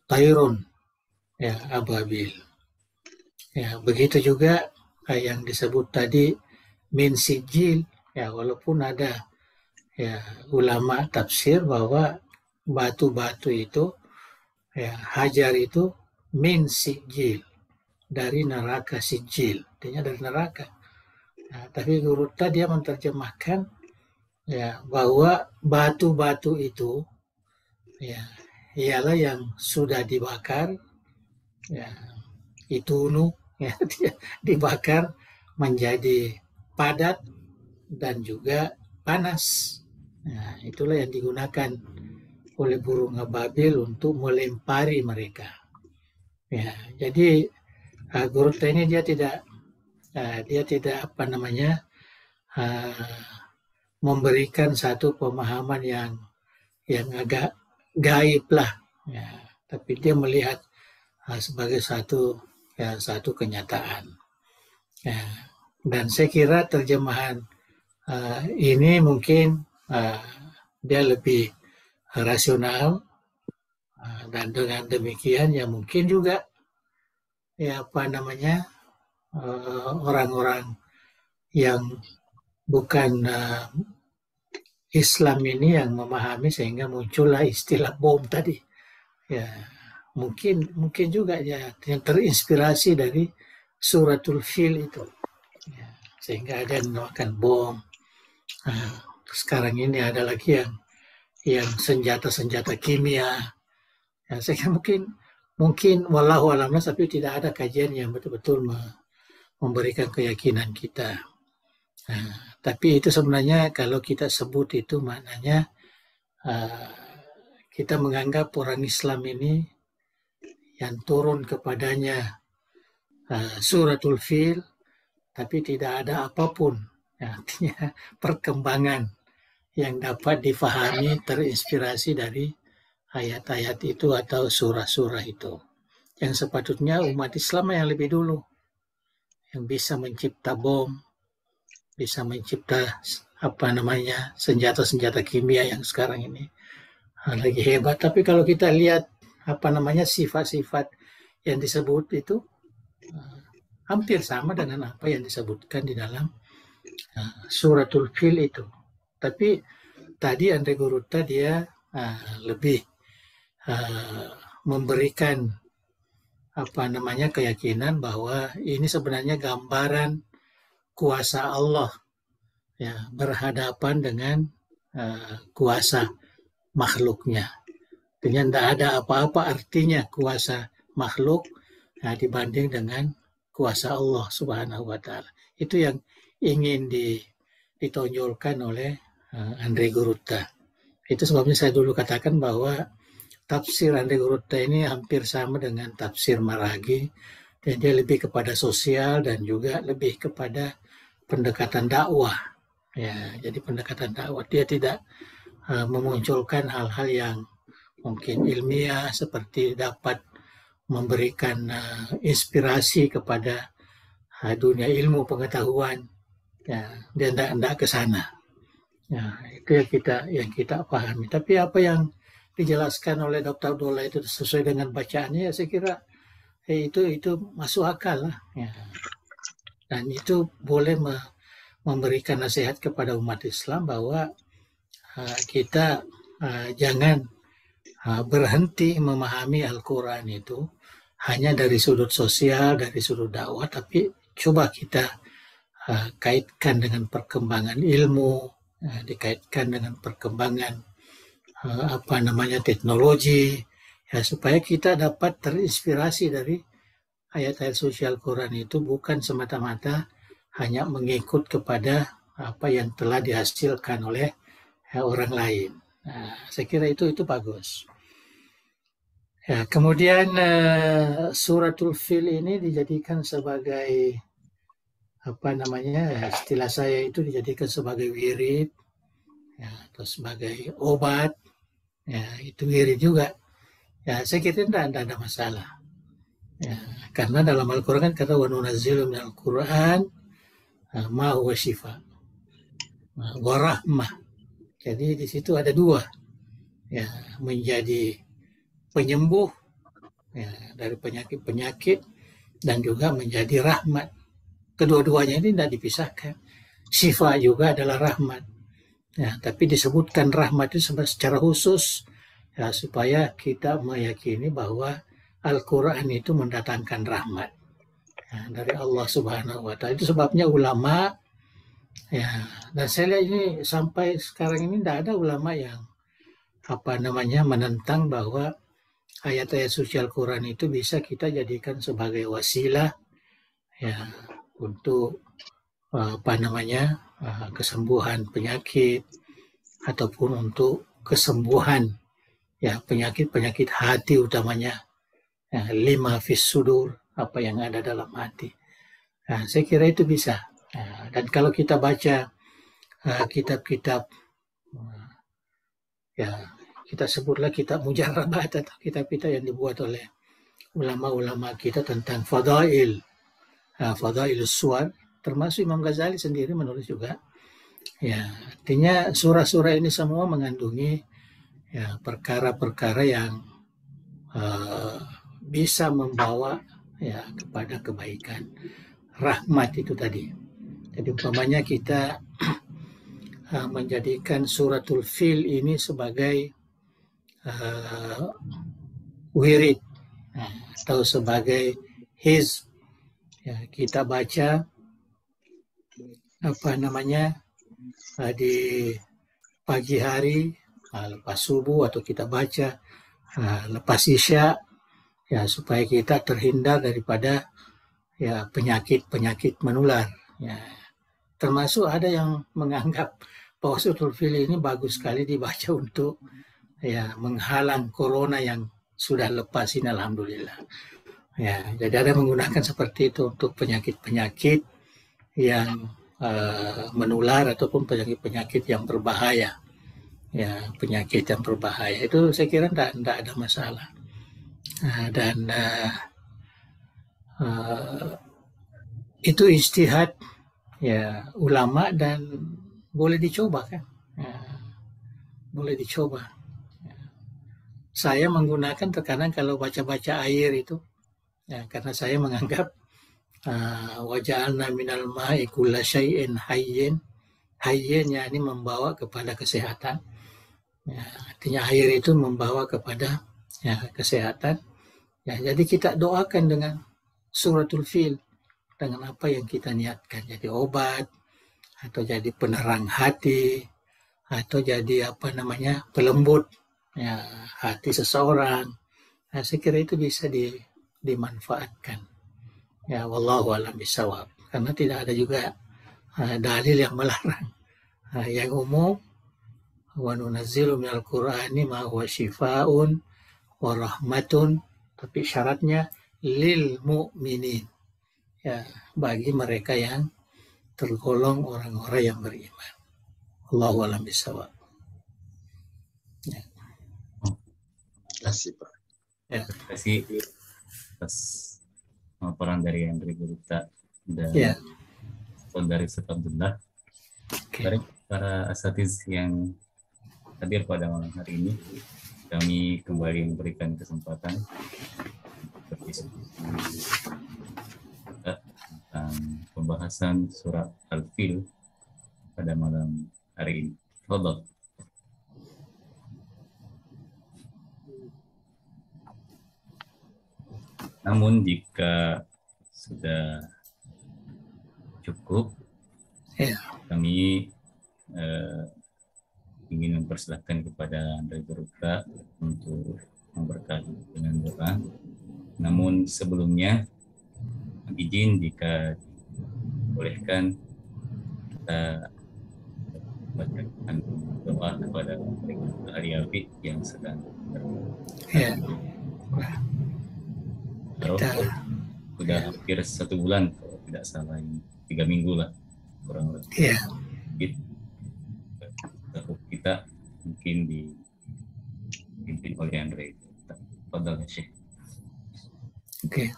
Tairun ya ababil. Ya, begitu juga yang disebut tadi min sijil ya, walaupun ada ya ulama tafsir bahwa batu-batu itu ya hajar itu min sijil, dari neraka sijil, artinya dari neraka. Nah, tapi Guru dia menerjemahkan ya bahwa batu-batu itu ya ialah yang sudah dibakar ya itu ya dibakar menjadi padat dan juga panas. Nah, itulah yang digunakan oleh burung ababil untuk melempari mereka. Ya, jadi Guru ini dia tidak memberikan satu pemahaman yang agak gaib lah. Ya, tapi dia melihat sebagai satu kenyataan. Ya, dan saya kira terjemahan ini mungkin dia lebih rasional dan dengan demikian ya mungkin juga ya orang-orang yang bukan Islam ini yang memahami sehingga muncullah istilah bom tadi. Ya, mungkin juga ya yang terinspirasi dari suratul Fil itu. Ya, sehingga ada yang menamakan bom. Sekarang ini ada lagi yang senjata-senjata kimia. Ya, saya kira mungkin wallahu a'lam, tapi tidak ada kajian yang betul-betul memberikan keyakinan kita. Nah, tapi itu sebenarnya kalau kita sebut itu maknanya kita menganggap orang Islam ini yang turun kepadanya suratul Fil, tapi tidak ada apapun, artinya perkembangan yang dapat difahami terinspirasi dari ayat-ayat itu atau surah-surah itu. Yang sepatutnya umat Islam yang lebih dulu, yang bisa mencipta bom, bisa mencipta senjata-senjata kimia yang sekarang ini lagi hebat. Tapi kalau kita lihat sifat-sifat yang disebut itu hampir sama dengan apa yang disebutkan di dalam suratul Fil itu. Tapi tadi Andre Guruta dia lebih memberikan keyakinan bahwa ini sebenarnya gambaran kuasa Allah ya berhadapan dengan kuasa makhluknya. Artinya tidak ada apa-apa artinya kuasa makhluk dibanding dengan kuasa Allah Subhanahu wa Ta'ala. Itu yang ingin ditonjolkan oleh Andre Guruta. Itu sebabnya saya dulu katakan bahwa tafsir Andre Guruta ini hampir sama dengan tafsir Maragi, dan dia lebih kepada sosial dan juga lebih kepada pendekatan dakwah. Ya, jadi pendekatan dakwah, dia tidak memunculkan hal-hal yang mungkin ilmiah seperti dapat memberikan inspirasi kepada dunia ilmu pengetahuan. Ya, dia tidak ke sana. Ya, itu yang kita pahami. Tapi apa yang dijelaskan oleh Dr. Abdullah itu sesuai dengan bacaannya, ya saya kira itu masuk akal lah. Ya. Dan itu boleh memberikan nasihat kepada umat Islam bahwa kita jangan berhenti memahami Al-Quran itu hanya dari sudut sosial, dari sudut dakwah, tapi coba kita kaitkan dengan perkembangan ilmu, dikaitkan dengan perkembangan teknologi, ya, supaya kita dapat terinspirasi dari ayat-ayat suci Al-Quran itu, bukan semata-mata hanya mengikut kepada apa yang telah dihasilkan oleh orang lain. Nah, saya kira itu bagus. Ya, kemudian suratul Fil ini dijadikan sebagai istilah saya itu dijadikan sebagai wirid, ya, atau sebagai obat. Ya, itu wirid juga. Ya, saya kira tidak ada masalah. Ya, karena dalam Al-Quran kan kata wa nunazzilu minal Qur'an ma huwa syifa wa rahmah. Jadi di situ ada dua, ya, menjadi penyembuh ya, dari penyakit-penyakit dan juga menjadi rahmat. Kedua-duanya ini tidak dipisahkan. Syifa juga adalah rahmat. Ya, tapi disebutkan rahmat itu secara khusus ya, supaya kita meyakini bahwa Al-Quran itu mendatangkan rahmat ya, dari Allah Subhanahu wa Ta'ala. Itu sebabnya ulama ya, dan saya lihat ini sampai sekarang ini tidak ada ulama yang menentang bahwa ayat-ayat suci Al-Quran itu bisa kita jadikan sebagai wasilah ya untuk kesembuhan penyakit ataupun untuk kesembuhan ya penyakit hati utamanya ya, lima fis sudur, apa yang ada dalam hati. Nah, saya kira itu bisa. Nah, dan kalau kita baca kitab-kitab ya kita sebutlah kitab mujarrabat atau kitab-kitab yang dibuat oleh ulama-ulama kita tentang fadail suwar, termasuk Imam Ghazali sendiri menulis juga. Ya, artinya surah-surah ini semua mengandungi ya perkara-perkara yang bisa membawa ya kepada kebaikan, rahmat itu tadi. Jadi umpamanya kita menjadikan suratul Fil ini sebagai wirid atau sebagai hizb. Ya, kita baca di pagi hari lepas subuh atau kita baca lepas isya, ya supaya kita terhindar daripada ya penyakit menular. Ya, termasuk ada yang menganggap bahwa suratul fil ini bagus sekali dibaca untuk ya menghalang corona yang sudah lepas ini, alhamdulillah. Ya, jadi ada menggunakan seperti itu untuk penyakit-penyakit yang menular ataupun penyakit-penyakit yang berbahaya. Ya, penyakit yang berbahaya itu saya kira tidak ada masalah. Dan itu ijtihad ya ulama dan boleh dicoba kan. Boleh dicoba. Saya menggunakan terkadang kalau baca-baca air itu ya, karena saya menganggap waja'alna minal ma'i kulla syai'in hayyin. Hayyin ya ini membawa kepada kesehatan. Ya, artinya air itu membawa kepada ya, kesehatan. Ya, jadi kita doakan dengan suratul fil dengan apa yang kita niatkan. Jadi obat atau jadi penerang hati atau jadi pelembut ya hati seseorang. Nah, saya kira itu bisa dimanfaatkan. Ya, wallahu a'lam bishawab. Karena tidak ada juga dalil yang melarang. Yang umum, wa nunazzilu minal qur'ani ma huwa syifaa'un wa rahmatun, tapi syaratnya lil mu'minin. Ya, bagi mereka yang tergolong orang-orang yang beriman. Wallahu a'lam bishawab. Ya. Terima kasih, Pak. Ya. Terima kasih atas laporan dari Andri Gurita dan dari Ustaz Abdullah. Dari para asatiz yang hadir pada malam hari ini, kami kembali memberikan kesempatan berdiskusi tentang pembahasan surat Al-Fil pada malam hari ini. Tafadhol. Namun jika sudah cukup, kami ingin mempersilahkan kepada Andri Gurita untuk memberkati dengan doa. Namun sebelumnya, izin jika bolehkan kita bacakan doa kepada Hari Abi yang sedang sudah hampir 1 bulan kalau tidak salah, 3 minggu lah kurang lebih. Kita mungkin dipimpin oleh Andre. Fadhal Syekh. Oke.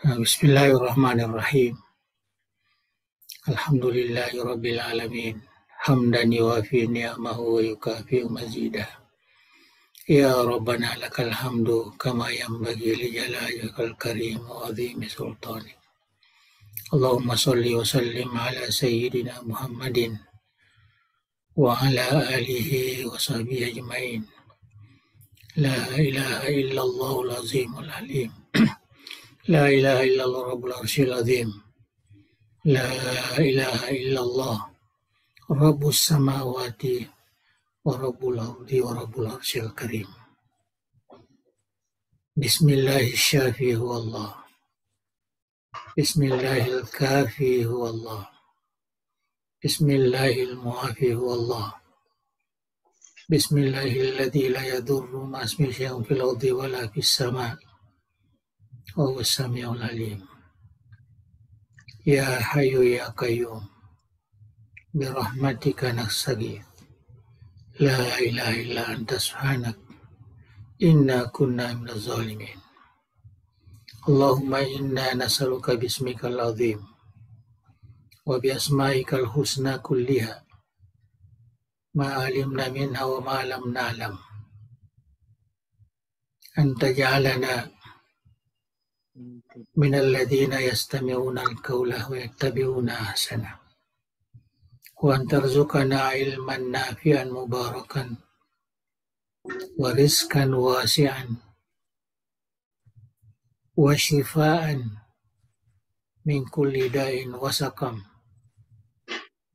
Bismillahirrahmanirrahim. Alhamdulillahirabbil alamin. Hamdan yuwafi ni'amahu wa yukafi mazidah. Ya Rabbana lakal hamdu kama yanbaghi li jalalika karim wa azimi sultanik. Allahumma salli wa sallim ala sayyidina Muhammadin wa ala alihi wa sahbihi ajma'in. La ilaha illallahul azimul halim. La ilaha illallah rabbul arsyil azim. La ilaha illallah rabbus samawati wa rabbul ardi wa rabbul arsyil karim. Bismillahirrahmanirrahim huwallah. Bismillahil kafi huwallah. Bismillahil muafi huwallah. Bismillahilladzi la yadurru ma ismihi syai'un fil ardi wa la fis sama'. Wa huwas samiul alim. Ya hayyu ya qayyum. Bi rahmatika nastaghith. La ilaha illa anta subhanak inna kunna minaz zalimin. Allahumma inna nas'aluka bismikal azim wa bi asma'ikal husna kulliha ma alimna minha wa ma lam na'lam an taj'alana min alladhina yastami'una al-qawla wa yattabi'una ahsana wa an tarzuqana ilman nafi'an mubarakan wa rizqan wasi'an wa shifaan min kulli da'in wa saqam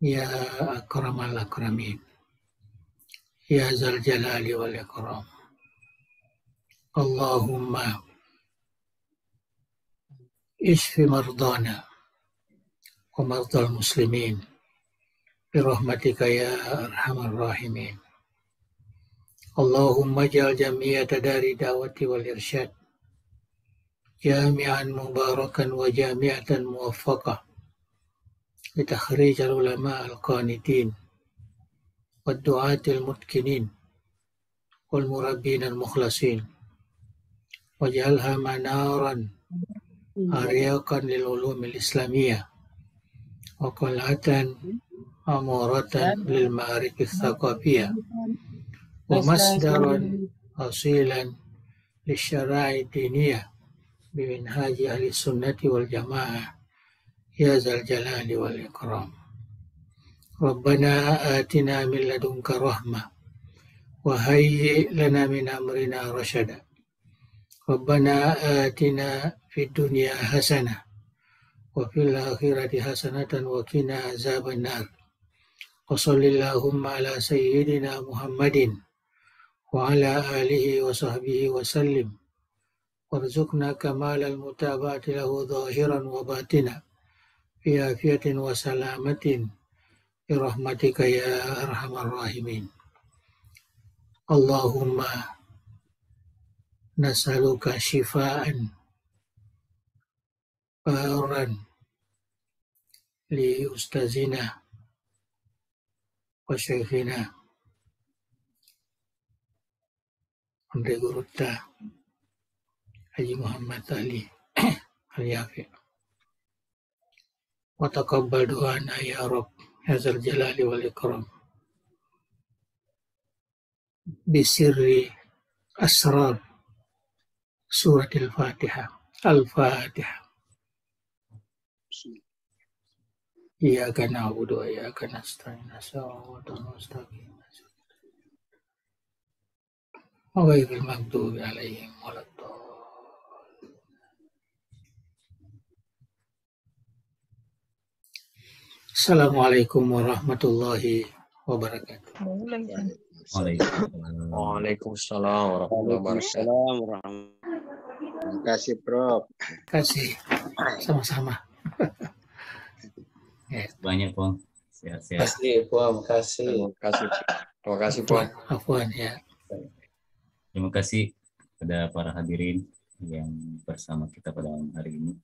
ya akramal akramin ya zal jalali wal ikram. Allahumma ishfi mardana wa mardal muslimin birahmatika ya arhamar rahimin. Allahumma ja'al jamiyata dari da'wati wal irsyad jami'an mubarakan wa jami'atan muwaffaqah litakhrij al-ulama al-qanitin wad du'ati al-mutkinin wal murabbin al-mukhlasin waj'alha manaran ariyakan lil ulumil islamiyah wa qal'atan amuratan lil ma'arifis thaqafiyah wa masdaran asilan lisyara'i diniyah biminhaji ahli sunnati wal jamaah ya zal jalali wal ikram. Rabbana atina min ladunka rahmah wa hayyi lana min amrina rasyada. Rabbana atina fid dunya hasanah wa fil akhirati hasanatan wa qina azaban nar. Wa shallallahumma ala sayyidina Muhammadin wa ala alihi wa sahbihi wa sallim. Warzuqna kamalal mutaba'ati lahu zahiran wa batina fi afiyatin wa salamatin bi rahmatika ya arhamar rahimin. Allahumma nas'aluka shifaan baran li ustazina wa syekhina Andre Gurutta Haji Muhammad Ali Al-Yafi. Wa taqabbal du'ana ya Rabb ya zal jalali wal ikram. Bisirri asrar suratil Fatihah. Al-Fatihah. Iyyaka na'budu wa iyyaka nasta'in. Shiratal mustaqim. Ghairil maghdubi 'alaihim waladdallin. Assalamualaikum warahmatullahi wabarakatuh. Waalaikumsalam warahmatullahi wabarakatuh. Terima kasih, Prof. Terima kasih. Sama-sama. Banyak, Pong. Sehat-sehat. Terima kasih, Pong. Afwan ya. Terima kasih kepada para hadirin yang bersama kita pada hari ini.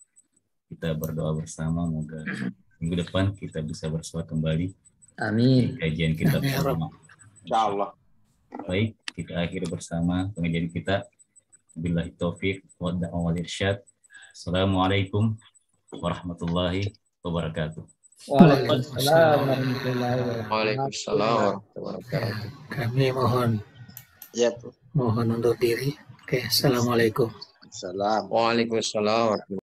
Kita berdoa bersama, semoga minggu depan kita bisa bersua kembali. Amin. Kajian kita bersama. Insyaallah. Baik, kita akhiri bersama pengajian kita. Billahi taufiq wal irsyad. Assalamualaikum warahmatullahi wabarakatuh. Waalaikumsalam. Waalaikumsalam warahmatullahi wabarakatuh. Kami mohon undur diri. Oke, assalamualaikum. Salam. Waalaikumsalam.